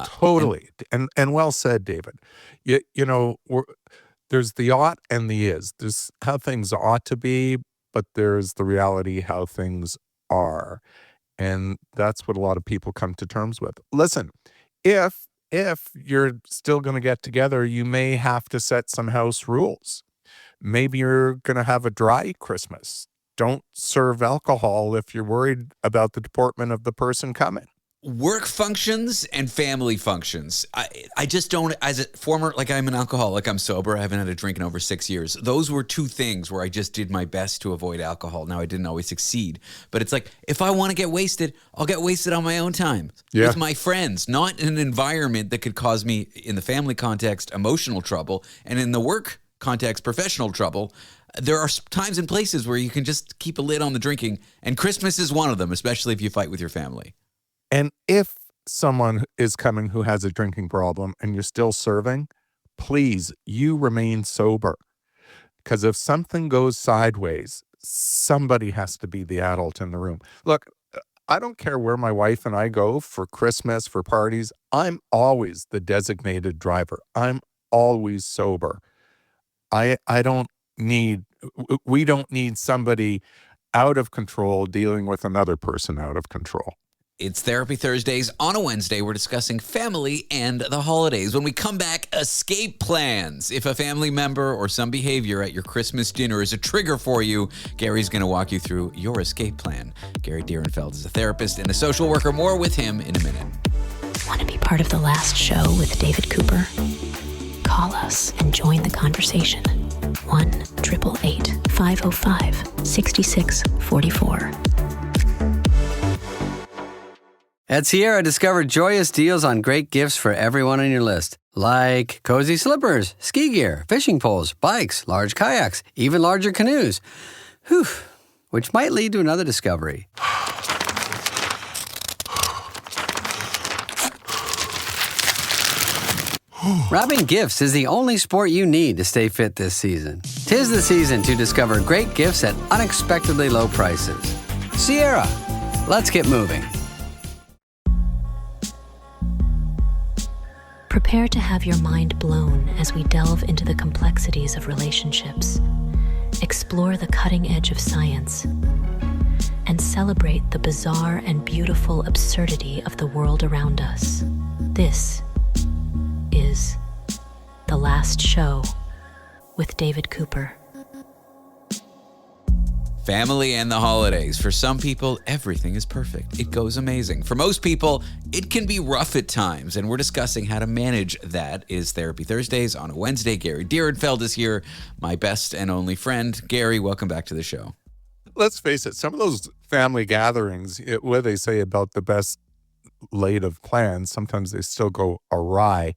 Totally. And well said, David. You know, there's the ought and the is. There's how things ought to be, but there's the reality how things are. And that's what a lot of people come to terms with. Listen, if you're still going to get together, you may have to set some house rules. Maybe you're going to have a dry Christmas. Don't serve alcohol if you're worried about the deportment of the person coming. Work functions and family functions. I just don't, as a former, like I'm an alcoholic, I'm sober, I haven't had a drink in over 6 years. Those were two things where I just did my best to avoid alcohol. Now, I didn't always succeed, but it's like, if I want to get wasted, I'll get wasted on my own time with my friends, not in an environment that could cause me, in the family context, emotional trouble, and in the work context, professional trouble. There are times and places where you can just keep a lid on the drinking, and Christmas is one of them, especially if you fight with your family. And if someone is coming who has a drinking problem and you're still serving, please, you remain sober. Because if something goes sideways, somebody has to be the adult in the room. Look, I don't care where my wife and I go for Christmas, for parties. I'm always the designated driver. I'm always sober. We don't need somebody out of control dealing with another person out of control. It's Therapy Thursdays. On a Wednesday, we're discussing family and the holidays. When we come back, escape plans. If a family member or some behavior at your Christmas dinner is a trigger for you, Gary's going to walk you through your escape plan. Gary Direnfeld is a therapist and a social worker. More with him in a minute. Want to be part of the last show with David Cooper? Call us and join the conversation. 1-888-505-6644. At Sierra, discover joyous deals on great gifts for everyone on your list. Like cozy slippers, ski gear, fishing poles, bikes, large kayaks, even larger canoes. Whew, which might lead to another discovery. Wrapping gifts is the only sport you need to stay fit this season. 'Tis the season to discover great gifts at unexpectedly low prices. Sierra, let's get moving. Prepare to have your mind blown as we delve into the complexities of relationships, explore the cutting edge of science, and celebrate the bizarre and beautiful absurdity of the world around us. This is The Last Show with David Cooper. Family and the holidays. For some people, everything is perfect. It goes amazing. For most people, it can be rough at times, and we're discussing how to manage that. Is Therapy Thursdays on a Wednesday. Gary Direnfeld is here, my best and only friend. Gary, welcome back to the show. Let's face it, some of those family gatherings, where they say about the best laid of plans, sometimes they still go awry.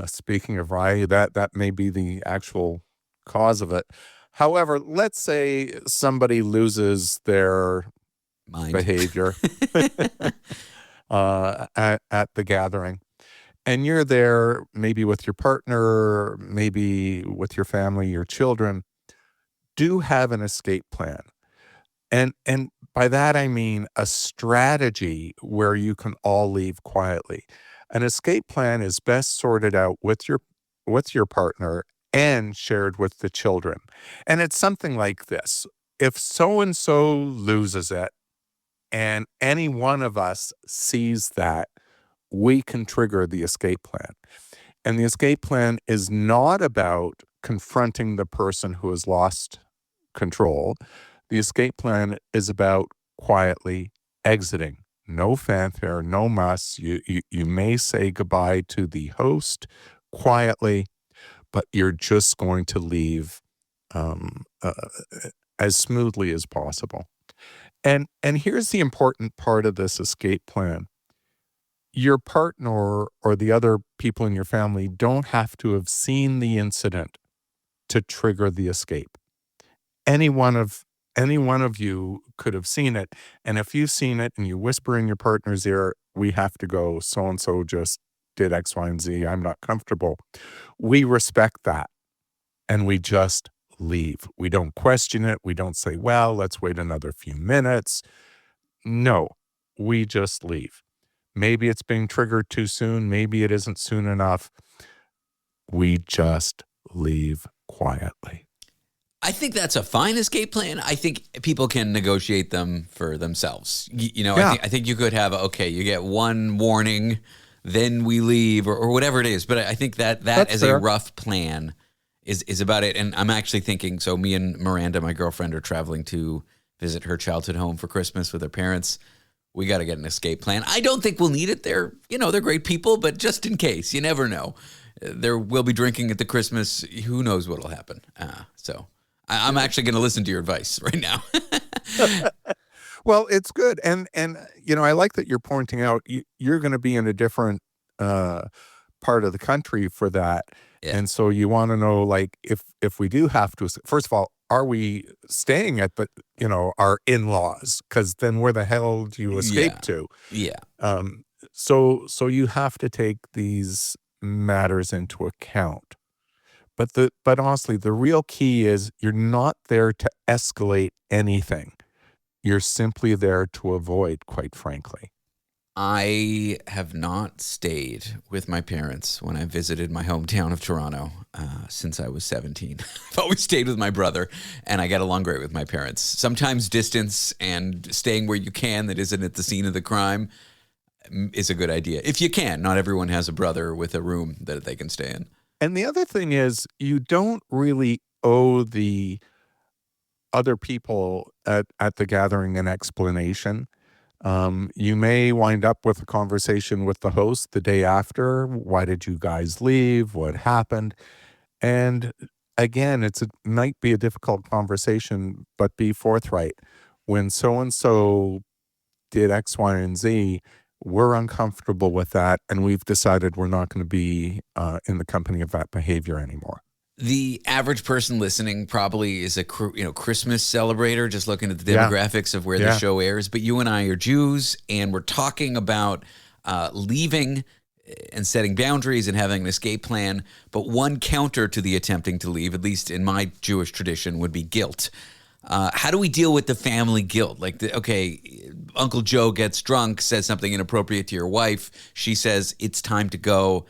Speaking of awry, that may be the actual cause of it. However, let's say somebody loses their behavior at the gathering, and you're there maybe with your partner, maybe with your family, your children. Do have an escape plan. And by that, I mean a strategy where you can all leave quietly. An escape plan is best sorted out with your partner and shared with the children. And it's something like this. If so-and-so loses it and any one of us sees that, we can trigger the escape plan. And the escape plan is not about confronting the person who has lost control. The escape plan is about quietly exiting. No fanfare, no muss. You may say goodbye to the host quietly, but you're just going to leave as smoothly as possible. And here's the important part of this escape plan. Your partner or the other people in your family don't have to have seen the incident to trigger the escape. Any one of you could have seen it, and if you've seen it and you whisper in your partner's ear, we have to go, so-and-so just did X, Y, and Z, I'm not comfortable. We respect that, and we just leave. We don't question it. We don't say, well, let's wait another few minutes. No, we just leave. Maybe it's being triggered too soon. Maybe it isn't soon enough. We just leave quietly. I think that's a fine escape plan. I think people can negotiate them for themselves. I think you could have, you get one warning, then we leave, or whatever it is. But I think that as a rough plan is about it. And I'm actually thinking, so me and Miranda, my girlfriend, are traveling to visit her childhood home for Christmas with her parents. We got to get an escape plan. I don't think we'll need it. They're great people, but just in case, you never know. There will be drinking at the Christmas. Who knows what'll happen? So I'm actually going to listen to your advice right now. Well, it's good. And I like that you're pointing out you're going to be in a different part of the country for that. Yeah. And so you want to know, like, if we do have to, first of all, are we staying at our in-laws? Because then where the hell do you escape to? Yeah. So you have to take these matters into account. But honestly, the real key is you're not there to escalate anything. You're simply there to avoid, quite frankly. I have not stayed with my parents when I visited my hometown of Toronto since I was 17. I've always stayed with my brother, and I get along great with my parents. Sometimes distance and staying where you can that isn't at the scene of the crime is a good idea. If you can. Not everyone has a brother with a room that they can stay in. And the other thing is, you don't really owe the other people at the gathering an explanation. You may wind up with a conversation with the host the day after. Why did you guys leave? What happened? And again, it might be a difficult conversation, but be forthright. When so-and-so did X, Y, and Z, we're uncomfortable with that, and we've decided we're not going to be in the company of that behavior anymore. The average person listening probably is a Christmas celebrator, just looking at the demographics of where the show airs. But you and I are Jews, and we're talking about leaving and setting boundaries and having an escape plan. But one counter to the attempting to leave, at least in my Jewish tradition, would be guilt. How do we deal with the family guilt? Like, Uncle Joe gets drunk, says something inappropriate to your wife. She says, it's time to go.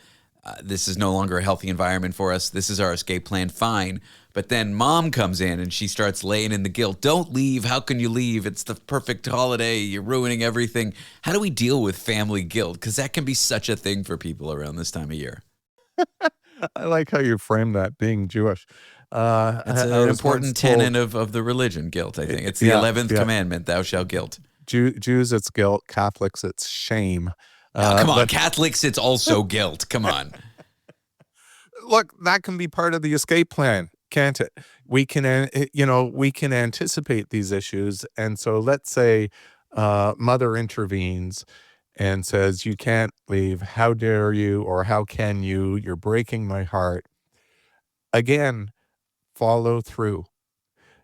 This is no longer a healthy environment for us. This is our escape plan. Fine. But then mom comes in and she starts laying in the guilt. Don't leave. How can you leave? It's the perfect holiday. You're ruining everything. How do we deal with family guilt? Because that can be such a thing for people around this time of year. I like how you frame that, being Jewish. It's an important tenet of the religion, guilt, I think. It's the 11th commandment, thou shalt guilt. Jews, it's guilt. Catholics, it's shame. Come on, Catholics, it's also guilt. Come on. Look, that can be part of the escape plan, can't it? We can anticipate these issues. And so let's say mother intervenes and says, you can't leave. How dare you? Or how can you? You're breaking my heart. Again, follow through.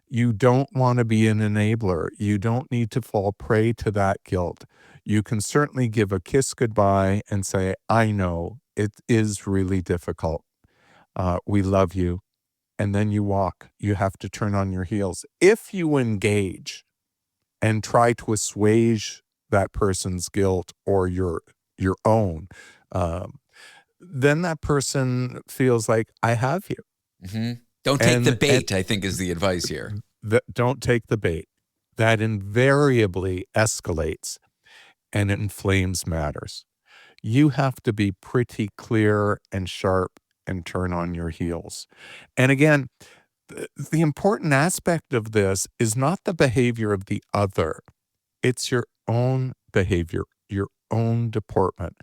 You don't want to be an enabler. You don't need to fall prey to that guilt. You can certainly give a kiss goodbye and say, I know it is really difficult. We love you. And then you walk. You have to turn on your heels. If you engage and try to assuage that person's guilt or your own, then that person feels like, I have you. Mm-hmm. Don't take the bait, I think is the advice here. Don't take the bait. That invariably escalates and inflames matters. You have to be pretty clear and sharp and turn on your heels. And again, the important aspect of this is not the behavior of the other. It's your own behavior, your own deportment.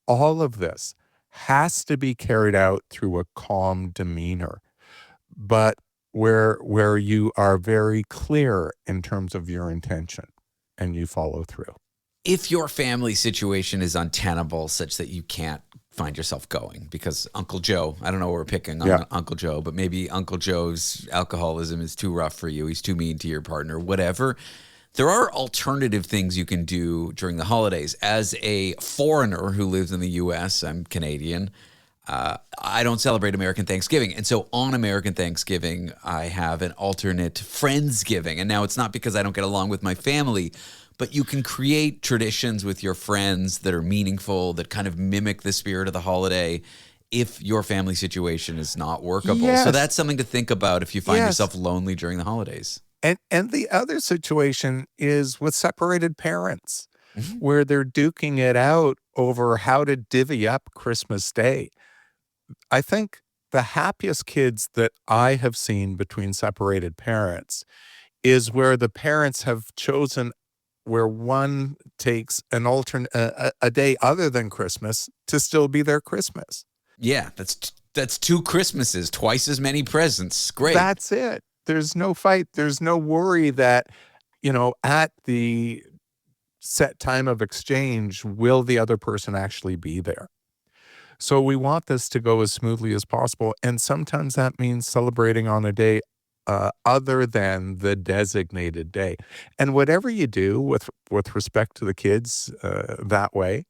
All of this has to be carried out through a calm demeanor, but where you are very clear in terms of your intention and you follow through. If your family situation is untenable such that you can't find yourself going because Uncle Joe, I don't know what we're picking on Uncle Joe, but maybe Uncle Joe's alcoholism is too rough for you. He's too mean to your partner, whatever. There are alternative things you can do during the holidays. As a foreigner who lives in the U.S., I'm Canadian, I don't celebrate American Thanksgiving. And so on American Thanksgiving, I have an alternate Friendsgiving. And now it's not because I don't get along with my family, but you can create traditions with your friends that are meaningful, that kind of mimic the spirit of the holiday if your family situation is not workable. Yes. So that's something to think about if you find yourself lonely during the holidays. And the other situation is with separated parents, where they're duking it out over how to divvy up Christmas Day. I think the happiest kids that I have seen between separated parents is where the parents have chosen where one takes an alternate a day other than Christmas to still be their Christmas. Yeah, that's two Christmases, twice as many presents. Great. That's it. There's no fight. There's no worry that, at the set time of exchange, will the other person actually be there? So we want this to go as smoothly as possible. And sometimes that means celebrating on a day other than the designated day. And whatever you do with respect to the kids that way,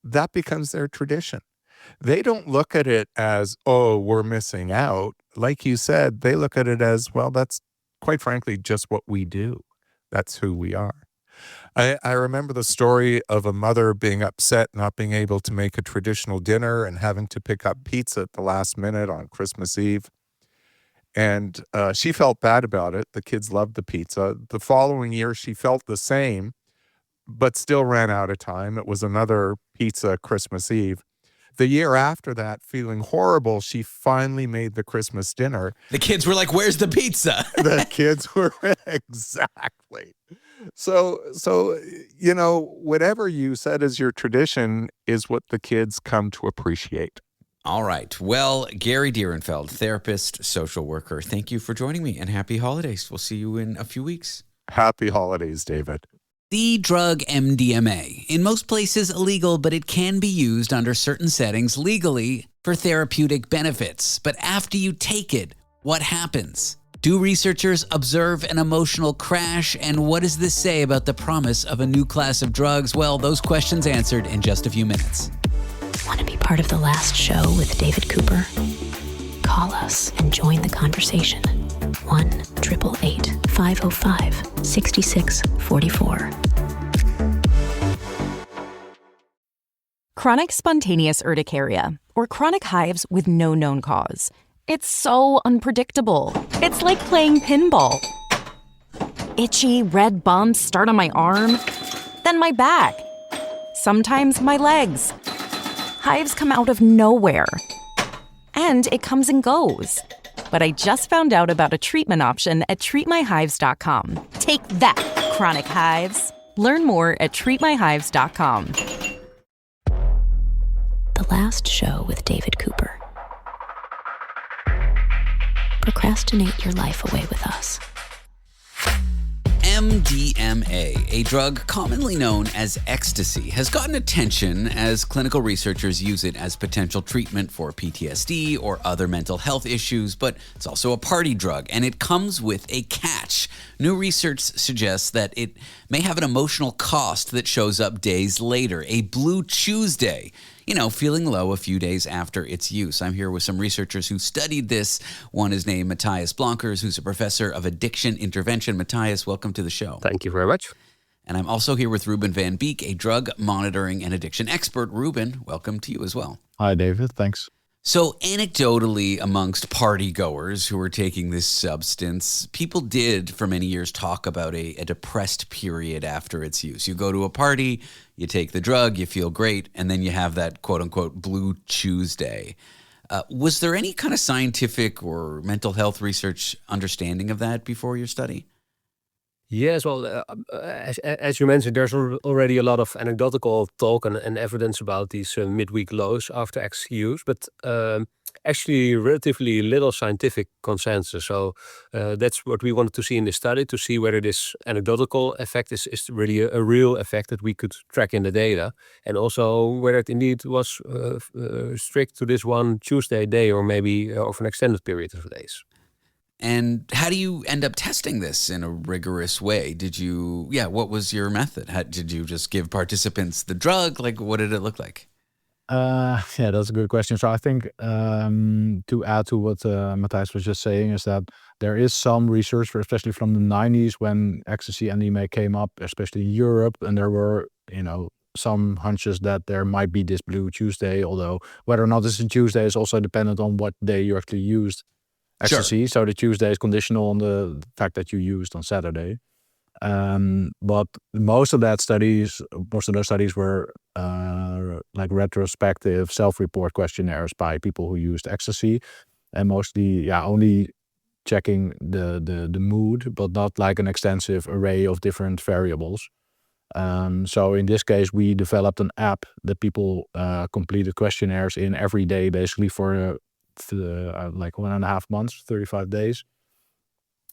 that becomes their tradition. They don't look at it as, oh, we're missing out. Like you said, they look at it as, well, that's quite frankly just what we do. That's who we are. I remember the story of a mother being upset not being able to make a traditional dinner and having to pick up pizza at the last minute on Christmas Eve. And she felt bad about it. The kids loved the pizza. The following year, she felt the same, but still ran out of time. It was another pizza Christmas Eve. The year after that, feeling horrible, she finally made the Christmas dinner. The kids were like, where's the pizza? The kids were, exactly. So, whatever you said is your tradition is what the kids come to appreciate. All right. Well, Gary Direnfeld, therapist, social worker, thank you for joining me and happy holidays. We'll see you in a few weeks. Happy holidays, David. The drug MDMA. In most places illegal, but it can be used under certain settings legally for therapeutic benefits. But after you take it, what happens? Do researchers observe an emotional crash? And what does this say about the promise of a new class of drugs? Well, those questions answered in just a few minutes. Want to be part of the last show with David Cooper? Call us and join the conversation. 1-888-505-6644. Chronic spontaneous urticaria, or chronic hives with no known cause. It's so unpredictable. It's like playing pinball. Itchy red bumps start on my arm, then my back, sometimes my legs. Hives come out of nowhere, and it comes and goes. But I just found out about a treatment option at treatmyhives.com. Take that, chronic hives. Learn more at treatmyhives.com. The last show with David Cooper. Procrastinate your life away with us. MDMA, a drug commonly known as ecstasy, has gotten attention as clinical researchers use it as potential treatment for PTSD or other mental health issues, but it's also a party drug, and it comes with a catch. New research suggests that it may have an emotional cost that shows up days later, a Blue Tuesday. Feeling low a few days after its use. I'm here with some researchers who studied this. One is named Matthijs Blankers, who's a professor of addiction intervention. Matthijs, welcome to the show. Thank you very much. And I'm also here with Ruben Van Beek, a drug monitoring and addiction expert. Ruben, welcome to you as well. Hi, David. Thanks. So anecdotally, amongst party goers who are taking this substance, people did for many years talk about a depressed period after its use. You go to a party, you take the drug, you feel great, and then you have that quote-unquote Blue Tuesday. Was there any kind of scientific or mental health research understanding of that before your study? Yes, well, as you mentioned, there's already a lot of anecdotal talk and evidence about these midweek lows after ecstasy use, but actually relatively little scientific consensus. So that's what we wanted to see in this study, to see whether this anecdotal effect is really a real effect that we could track in the data, and also whether it indeed was strict to this one Tuesday day or maybe over an extended period of days. And how do you end up testing this in a rigorous way? What was your method? Did you just give participants the drug? Like, what did it look like? That's a good question. So I think to add to what Matthijs was just saying is that there is some research, especially from the 90s when ecstasy and MDMA came up, especially in Europe, and there were, some hunches that there might be this Blue Tuesday, although whether or not it's a Tuesday is also dependent on what day you actually used ecstasy. Sure. So the Tuesday is conditional on the fact that you used on Saturday. But most of those studies were like retrospective self-report questionnaires by people who used ecstasy, and mostly only checking the mood, but not like an extensive array of different variables. So in this case, we developed an app that people completed questionnaires in every day, basically for like 1.5 months, 35 days,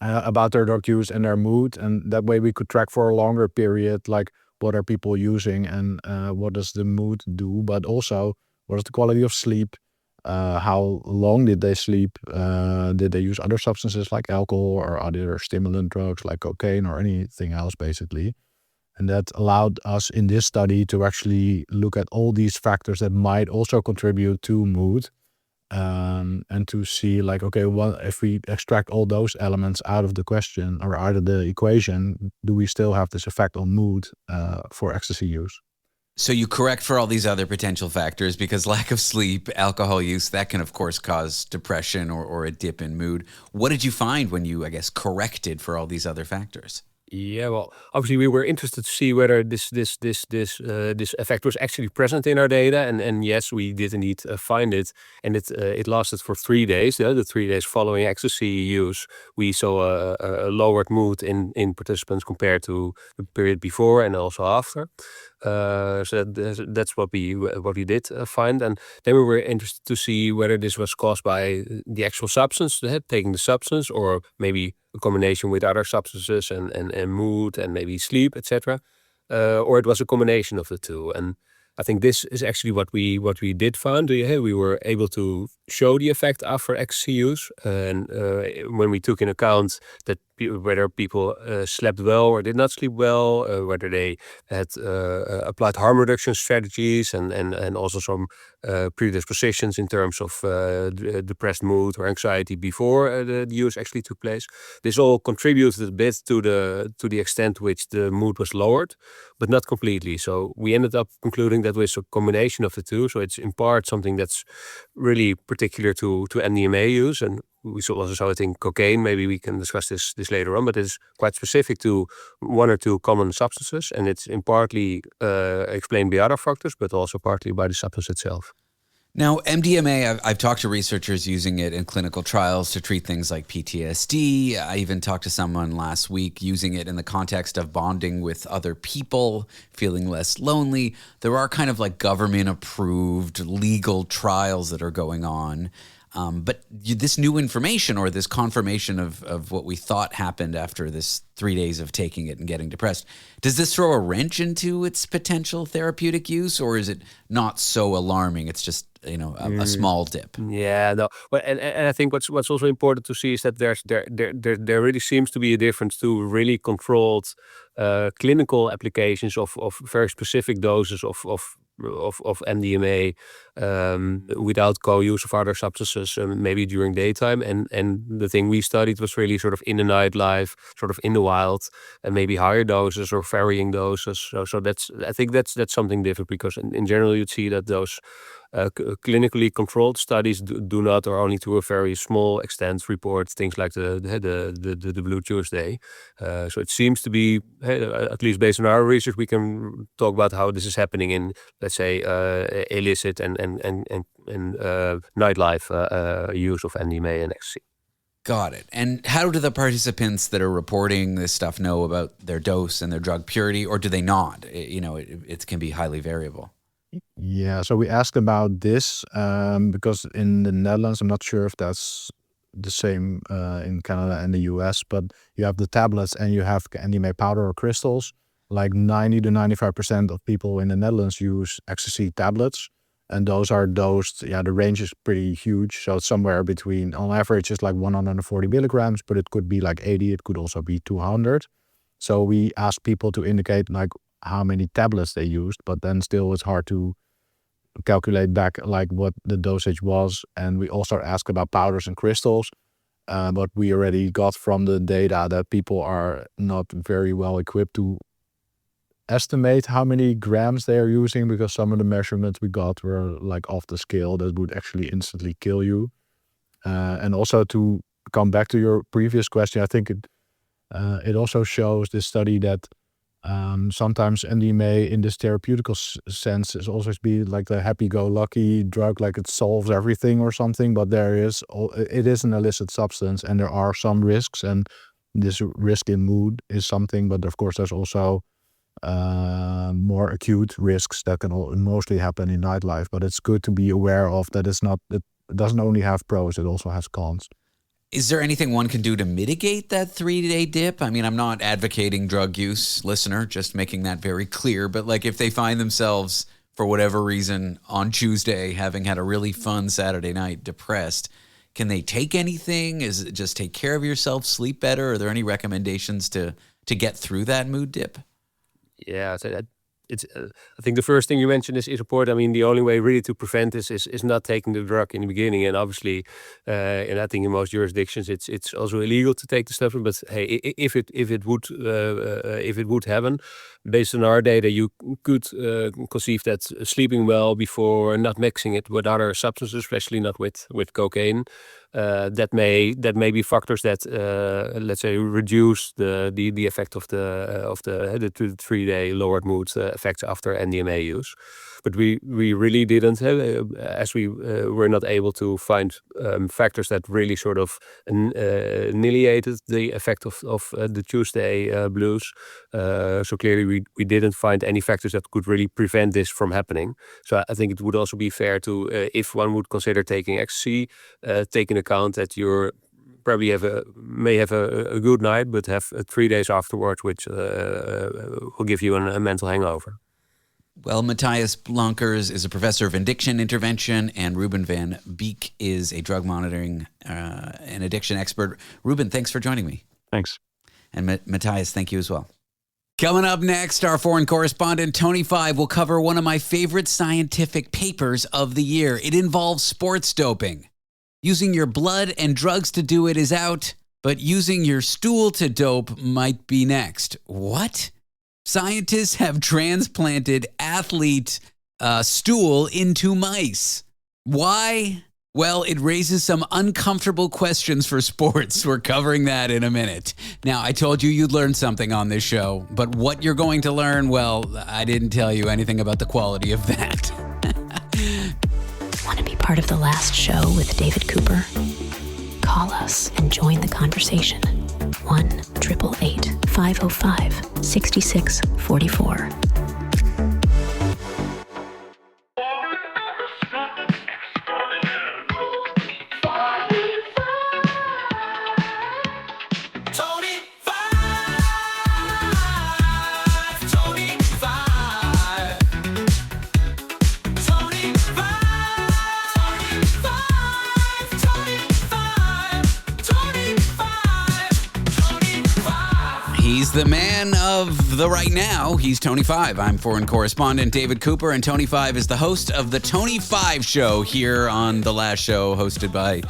about their drug use and their mood. And that way we could track for a longer period, like what are people using and what does the mood do, but also what is the quality of sleep, how long did they sleep, did they use other substances like alcohol or other stimulant drugs like cocaine or anything else, basically. And that allowed us in this study to actually look at all these factors that might also contribute to mood. And to see like, okay, well, if we extract all those elements out of the question or out of the equation, do we still have this effect on mood for ecstasy use? So you correct for all these other potential factors, because lack of sleep, alcohol use, that can of course cause depression or a dip in mood. What did you find when you, corrected for all these other factors? Yeah, well, obviously we were interested to see whether this effect was actually present in our data, and yes, we did indeed find it, and it lasted for 3 days. The 3 days following ecstasy use, we saw a lowered mood in participants compared to the period before and also after. So that's what we did find, and then we were interested to see whether this was caused by the actual substance, taking the substance, or maybe a combination with other substances and mood and maybe sleep, etc. Or it was a combination of the two. And I think this is actually what we did find. We were able to show the effect after ecstasy use, and when we took in account that whether people slept well or did not sleep well, whether they had applied harm reduction strategies and also some predispositions in terms of depressed mood or anxiety before the use actually took place. This all contributed a bit to the extent which the mood was lowered, but not completely. So we ended up concluding that was a combination of the two. So it's in part something that's really particular to MDMA use, and we also saw it in cocaine. Maybe we can discuss this later on, but it's quite specific to one or two common substances, and it's in partly explained by other factors, but also partly by the substance itself. Now, MDMA, I've talked to researchers using it in clinical trials to treat things like PTSD. I even talked to someone last week using it in the context of bonding with other people, feeling less lonely. There are kind of like government-approved legal trials that are going on. But this new information or this confirmation of what we thought happened after this 3 days of taking it and getting depressed, does this throw a wrench into its potential therapeutic use, or is it not so alarming? It's just, a small dip. Yeah, no. Well, and I think what's also important to see is that there really seems to be a difference to really controlled clinical applications of very specific doses of of MDMA without co-use of other substances, maybe during daytime. And the thing we studied was really sort of in the nightlife, sort of in the wild, and maybe higher doses or varying doses. So I think that's something different, because in general you'd see that those clinically controlled studies do not, or only to a very small extent, report things like the Blue Tuesday. So it seems to be, at least based on our research, we can talk about how this is happening in, let's say, illicit and nightlife use of MDMA and ecstasy. Got it. And how do the participants that are reporting this stuff know about their dose and their drug purity, or do they not? It can be highly variable. Yeah, so we asked about this because in the Netherlands, I'm not sure if that's the same in Canada and the US, but you have the tablets and you have MDMA powder or crystals. Like 90 to 95% of people in the Netherlands use ecstasy tablets, and those are dosed, the range is pretty huge. So it's somewhere between, on average, it's like 140 milligrams, but it could be like 80, it could also be 200. So we asked people to indicate like how many tablets they used, but then still it's hard to calculate back like what the dosage was. And we also asked about powders and crystals, but we already got from the data that people are not very well equipped to estimate how many grams they are using, because some of the measurements we got were like off the scale that would actually instantly kill you. And also, to come back to your previous question, I think it also shows, this study, that sometimes MDMA in this therapeutical sense is also be like the happy-go-lucky drug, like it solves everything or something, but it is an illicit substance and there are some risks, and this risk in mood is something, but of course there's also more acute risks that can mostly happen in nightlife. But it's good to be aware of that it doesn't only have pros, it also has cons. Is there anything one can do to mitigate that 3-day dip? I mean, I'm not advocating drug use, listener, just making that very clear. But like, if they find themselves, for whatever reason, on Tuesday, having had a really fun Saturday night, depressed, can they take anything? Is it just take care of yourself, sleep better? Are there any recommendations to get through that mood dip? Yeah, so I think the first thing you mentioned is important. I mean, the only way really to prevent this is not taking the drug in the beginning. And obviously, and I think in most jurisdictions, it's also illegal to take the stuff. But hey, if it would happen, based on our data, you could conceive that sleeping well before, not mixing it with other substances, especially not with cocaine. That may be factors that let's say reduce the effect of the 2 to 3 day lowered mood effects after MDMA use. But we really didn't, as we were not able to find factors that really sort of annihilated the effect of the Tuesday blues. So clearly we didn't find any factors that could really prevent this from happening. So I think it would also be fair to, if one would consider taking ecstasy, take into account that you're probably may have a good night, but have 3 days afterwards, which will give you a mental hangover. Well, Matthijs Blankers is a professor of addiction intervention, and Ruben van Beek is a drug monitoring and addiction expert. Ruben, thanks for joining me. Thanks. And Matthijs, thank you as well. Coming up next, our foreign correspondent, Tony Five, will cover one of my favorite scientific papers of the year. It involves sports doping. Using your blood and drugs to do it is out, but using your stool to dope might be next. What? Scientists have transplanted athlete stool into mice. Why? Well, it raises some uncomfortable questions for sports. We're covering that in a minute. Now, I told you you'd learn something on this show, but what you're going to learn, well, I didn't tell you anything about the quality of that. Want to be part of the last show with David Cooper? Call us and join the conversation. 1-888-505-6644. the man of the right now. He's Tony 5. I'm foreign correspondent David Cooper, and Tony 5 is the host of the Tony 5 Show here on The Last Show, hosted by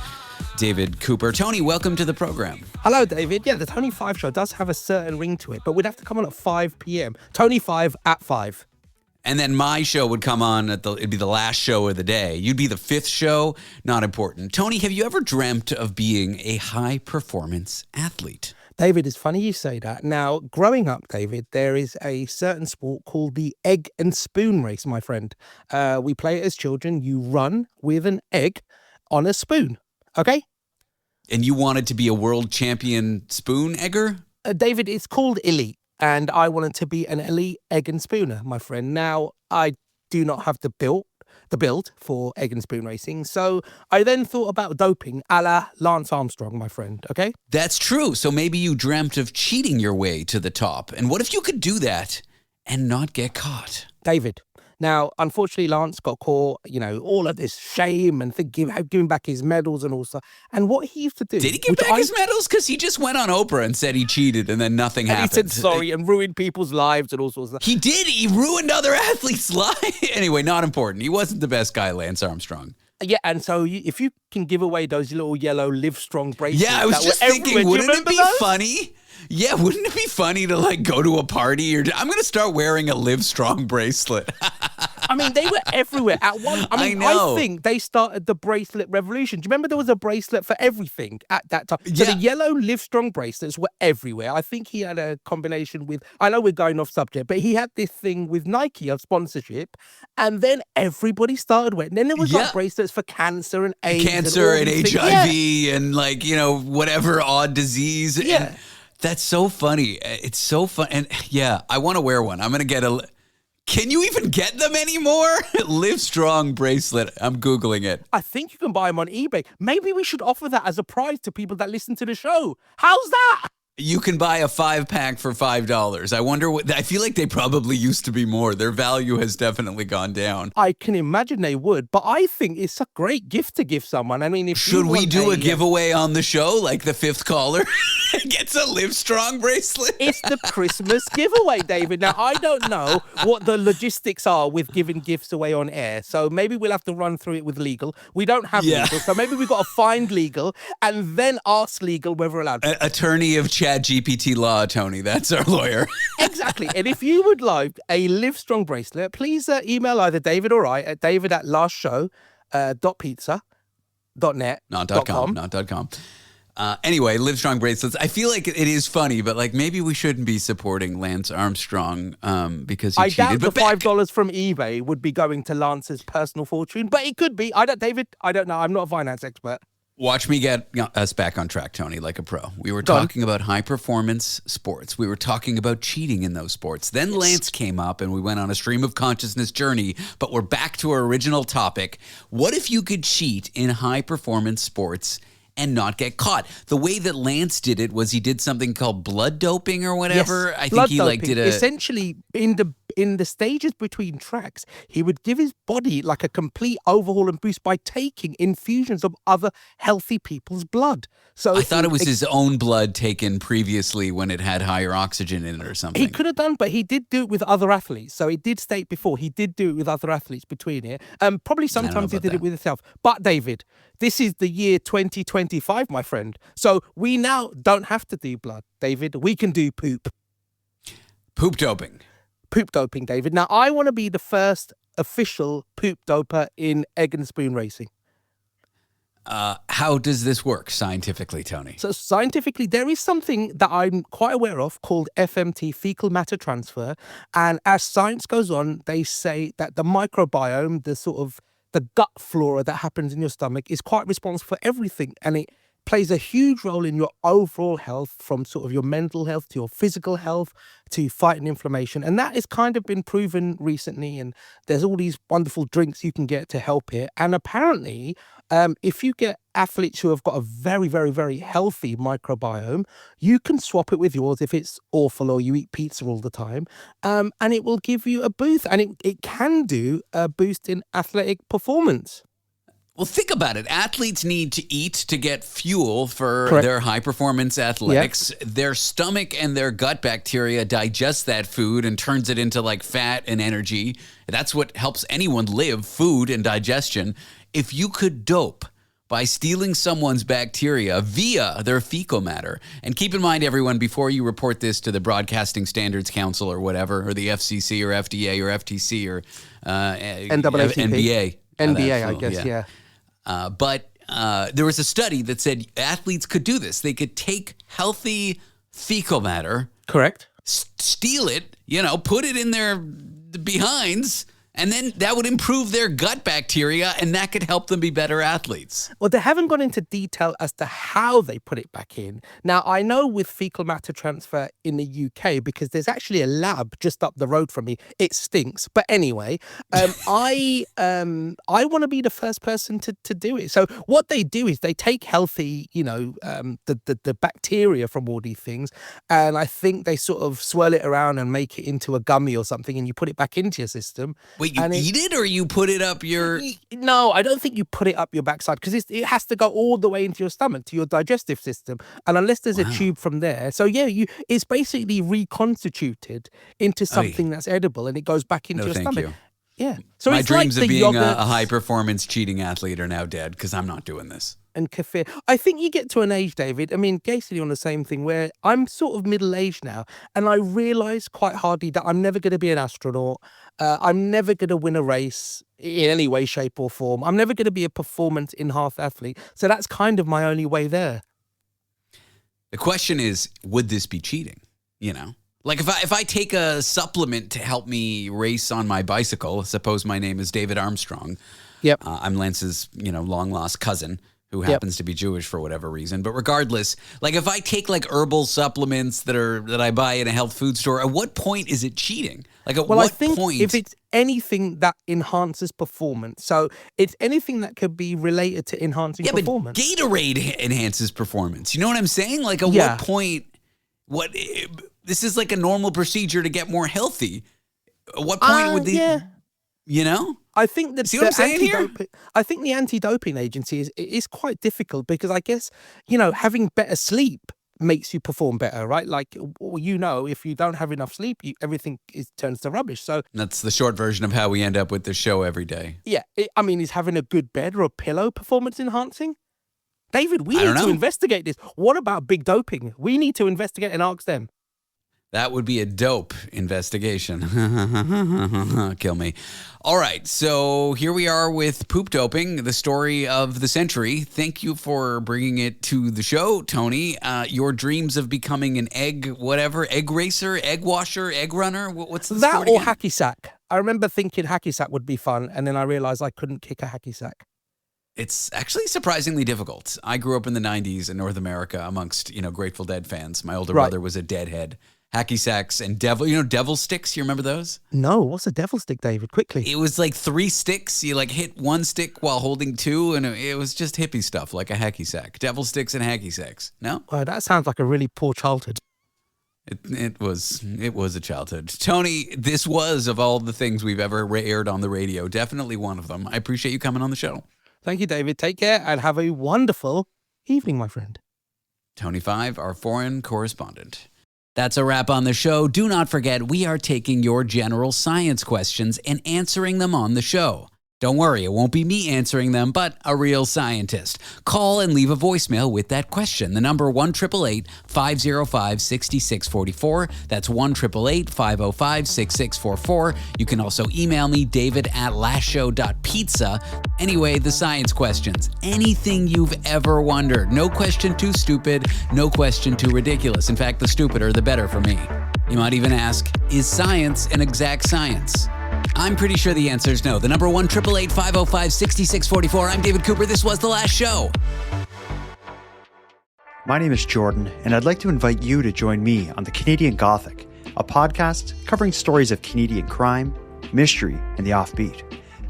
David Cooper. Tony, welcome to the program. Hello, David. Yeah, the Tony 5 Show does have a certain ring to it, but we'd have to come on at 5 p.m. Tony 5 at 5. And then my show would come on it'd be the last show of the day. You'd be the fifth show. Not important. Tony, have you ever dreamt of being a high-performance athlete? David, it's funny you say that. Now, growing up, David, there is a certain sport called the egg and spoon race, my friend. We play it as children. You run with an egg on a spoon, okay? And you wanted to be a world champion spoon egger? David, it's called elite, and I wanted to be an elite egg and spooner, my friend. Now, I do not have the build for egg and spoon racing. So I then thought about doping a la Lance Armstrong, my friend, okay? That's true. So maybe you dreamt of cheating your way to the top. And what if you could do that and not get caught? David, now, unfortunately, Lance got caught, all of this shame and giving back his medals and all stuff. And what he used to do... Did he give back his medals? Because he just went on Oprah and said he cheated and then nothing happened. He said sorry and ruined people's lives and all sorts of stuff. He did. He ruined other athletes' lives. Anyway, not important. He wasn't the best guy, Lance Armstrong. Yeah, and so if you can give away those little yellow Live Strong bracelets... Yeah, I was just thinking, wouldn't it be funny? Yeah, wouldn't it be funny to go to a party? I'm going to start wearing a Live Strong bracelet. I mean, they were everywhere at one. I know. I think they started the bracelet revolution. Do you remember there was a bracelet for everything at that time? Yeah. So the yellow Live Strong bracelets were everywhere. I think he had a combination with, I know we're going off subject, but he had this thing with Nike of sponsorship, and then everybody started wearing. Then there was bracelets for cancer and AIDS. Cancer and HIV and whatever odd disease. Yeah. And that's so funny. It's so fun. And yeah, I want to wear one. I'm going to get a... Can you even get them anymore? Live Strong bracelet. I'm Googling it. I think you can buy them on eBay. Maybe we should offer that as a prize to people that listen to the show. How's that? You can buy a 5-pack for $5. I wonder I feel like they probably used to be more. Their value has definitely gone down. I can imagine they would, but I think it's a great gift to give someone. I mean, should we do a giveaway on the show, like the fifth caller gets a Live Strong bracelet? It's the Christmas giveaway, David. Now, I don't know what the logistics are with giving gifts away on air, so maybe we'll have to run through it with legal. We don't have legal, so maybe we've got to find legal and then ask legal whether we're allowed. Attorney of ChatGPT law, Tony. That's our lawyer. Exactly. And if you would like a Live Strong bracelet, please email either David or I at david@lastshow.pizza.net. Not .com. Anyway, Live Strong bracelets. I feel like it is funny, but maybe we shouldn't be supporting Lance Armstrong because he cheated. I doubt the $5 from eBay would be going to Lance's personal fortune, but it could be. David, I don't know. I'm not a finance expert. Watch me get us back on track, Tony, like a pro. We were talking about high-performance sports. We were talking about cheating in those sports. Then Lance came up, and we went on a stream of consciousness journey, but we're back to our original topic. What if you could cheat in high-performance sports and not get caught? The way that Lance did it was he did something called blood doping or whatever. Yes, I think he did a... Essentially, in the stages between tracks, he would give his body a complete overhaul and boost by taking infusions of other healthy people's blood. So I thought it was his own blood taken previously when it had higher oxygen in it or something. He could have done, but he did do it with other athletes. So it did state before, he did do it with other athletes between it. Probably sometimes he did it with himself. But David, this is the year 2025, my friend. So we now don't have to do blood, David. We can do poop. Poop doping. Poop doping, David. Now, I want to be the first official poop doper in egg and spoon racing. How does this work scientifically, Tony? So scientifically, there is something that I'm quite aware of called FMT, fecal matter transfer. And as science goes on, they say that the microbiome, the gut flora that happens in your stomach is quite responsible for everything. And it plays a huge role in your overall health, from sort of your mental health to your physical health to fighting inflammation. And that has kind of been proven recently. And there's all these wonderful drinks you can get to help it. And apparently, if you get athletes who have got a very, very, very healthy microbiome, you can swap it with yours if it's awful or you eat pizza all the time, and it will give you a boost. And it can do a boost in athletic performance. Well, think about it. Athletes need to eat to get fuel for Correct. their high-performance athletics. Their stomach and their gut bacteria digest that food and turns it into like fat and energy. That's what helps anyone live, food and digestion. If you could dope by stealing someone's bacteria via their fecal matter, and keep in mind, everyone, before you report this to the Broadcasting Standards Council or whatever, or the FCC or FDA or FTC or NBA. NBA, I guess, yeah. But there was a study that said athletes could do this. They could take healthy fecal matter, correct, steal it, put it in their behinds, and then that would improve their gut bacteria, and that could help them be better athletes. Well, they haven't gone into detail as to how they put it back in. Now, I know with fecal matter transfer in the UK, because there's actually a lab just up the road from me. It stinks. But anyway, I want to be the first person to do it. So what they do is they take healthy, the bacteria from all these things, and I think they sort of swirl it around and make it into a gummy or something, and you put it back into your system. Wait, you eat it or you put it up your... No, I don't think you put it up your backside, because it has to go all the way into your stomach, to your digestive system. And unless there's a tube from there. So yeah, it's basically reconstituted into something that's edible, and it goes back into your stomach. You. Yeah. So my it's dreams like of the being yogurts a high-performance cheating athlete are now dead because I'm not doing this. and kefir. I think you get to an age, David, I mean, basically on the same thing, where I'm sort of middle-aged now, and I realise quite hardly that I'm never going to be an astronaut. I'm never going to win a race in any way, shape or form. I'm never going to be a performance-enhanced athlete. So that's kind of my only way there. The question is, would this be cheating? You know? Like if I take a supplement to help me race on my bicycle, suppose my name is David Armstrong. Yep. I'm Lance's, long lost cousin who happens to be Jewish for whatever reason. But regardless, like if I take like herbal supplements that I buy in a health food store, at what point is it cheating? Like at Well, what I think point? if it's anything that enhances performance, so it's anything that could be related to enhancing performance. But Gatorade enhances performance. You know what I'm saying? Like at Yeah. what point? This is like a normal procedure to get more healthy. At what point would the I think that See what I'm saying here? I think the anti-doping agency is quite difficult because I guess, having better sleep makes you perform better, right? Like, if you don't have enough sleep, everything turns to rubbish. So That's the short version of how we end up with the show every day. yeah, is having a good bed or a pillow performance enhancing? David, we I don't need to know. investigate this. What about big doping? We need to investigate and ask them. That would be a dope investigation. Kill me. All right, so here we are with poop doping, the story of the century. Thank you for bringing it to the show, Tony. Your dreams of becoming an egg racer, egg washer, egg runner. What's the That sport or again? hacky sack. I remember thinking hacky sack would be fun, and then I realized I couldn't kick a hacky sack. It's actually surprisingly difficult. I grew up in the 90s in North America amongst, Grateful Dead fans. My older brother was a Deadhead. Hacky sacks and devil sticks. You remember those? No, what's a devil stick, David? Quickly. It was like 3 sticks. You like hit 1 stick while holding 2, and it was just hippie stuff like a hacky sack. Devil sticks and hacky sacks. No? Oh, that sounds like a really poor childhood. It was a childhood. Tony, this was, of all the things we've ever aired on the radio, definitely one of them. I appreciate you coming on the show. Thank you, David. Take care and have a wonderful evening, my friend. Tony 5, our foreign correspondent. That's a wrap on the show. Do not forget, we are taking your general science questions and answering them on the show. Don't worry, it won't be me answering them, but a real scientist. Call and leave a voicemail with that question. The number 1-888-505-6644. That's 1-888-505-6644. You can also email me, david@lastshow.pizza. Anyway, the science questions. Anything you've ever wondered. No question too stupid, no question too ridiculous. In fact, the stupider, the better for me. You might even ask, is science an exact science? I'm pretty sure the answer is no. The number 1-888-505-6644. I'm David Cooper. This was The Last Show. My name is Jordan, and I'd like to invite you to join me on The Canadian Gothic, a podcast covering stories of Canadian crime, mystery, and the offbeat.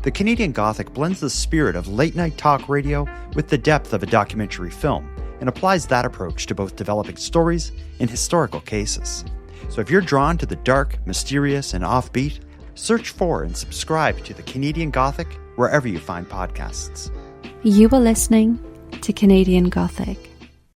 The Canadian Gothic blends the spirit of late-night talk radio with the depth of a documentary film and applies that approach to both developing stories and historical cases. So if you're drawn to the dark, mysterious, and offbeat, search for and subscribe to The Canadian Gothic wherever you find podcasts. You were listening to Canadian Gothic.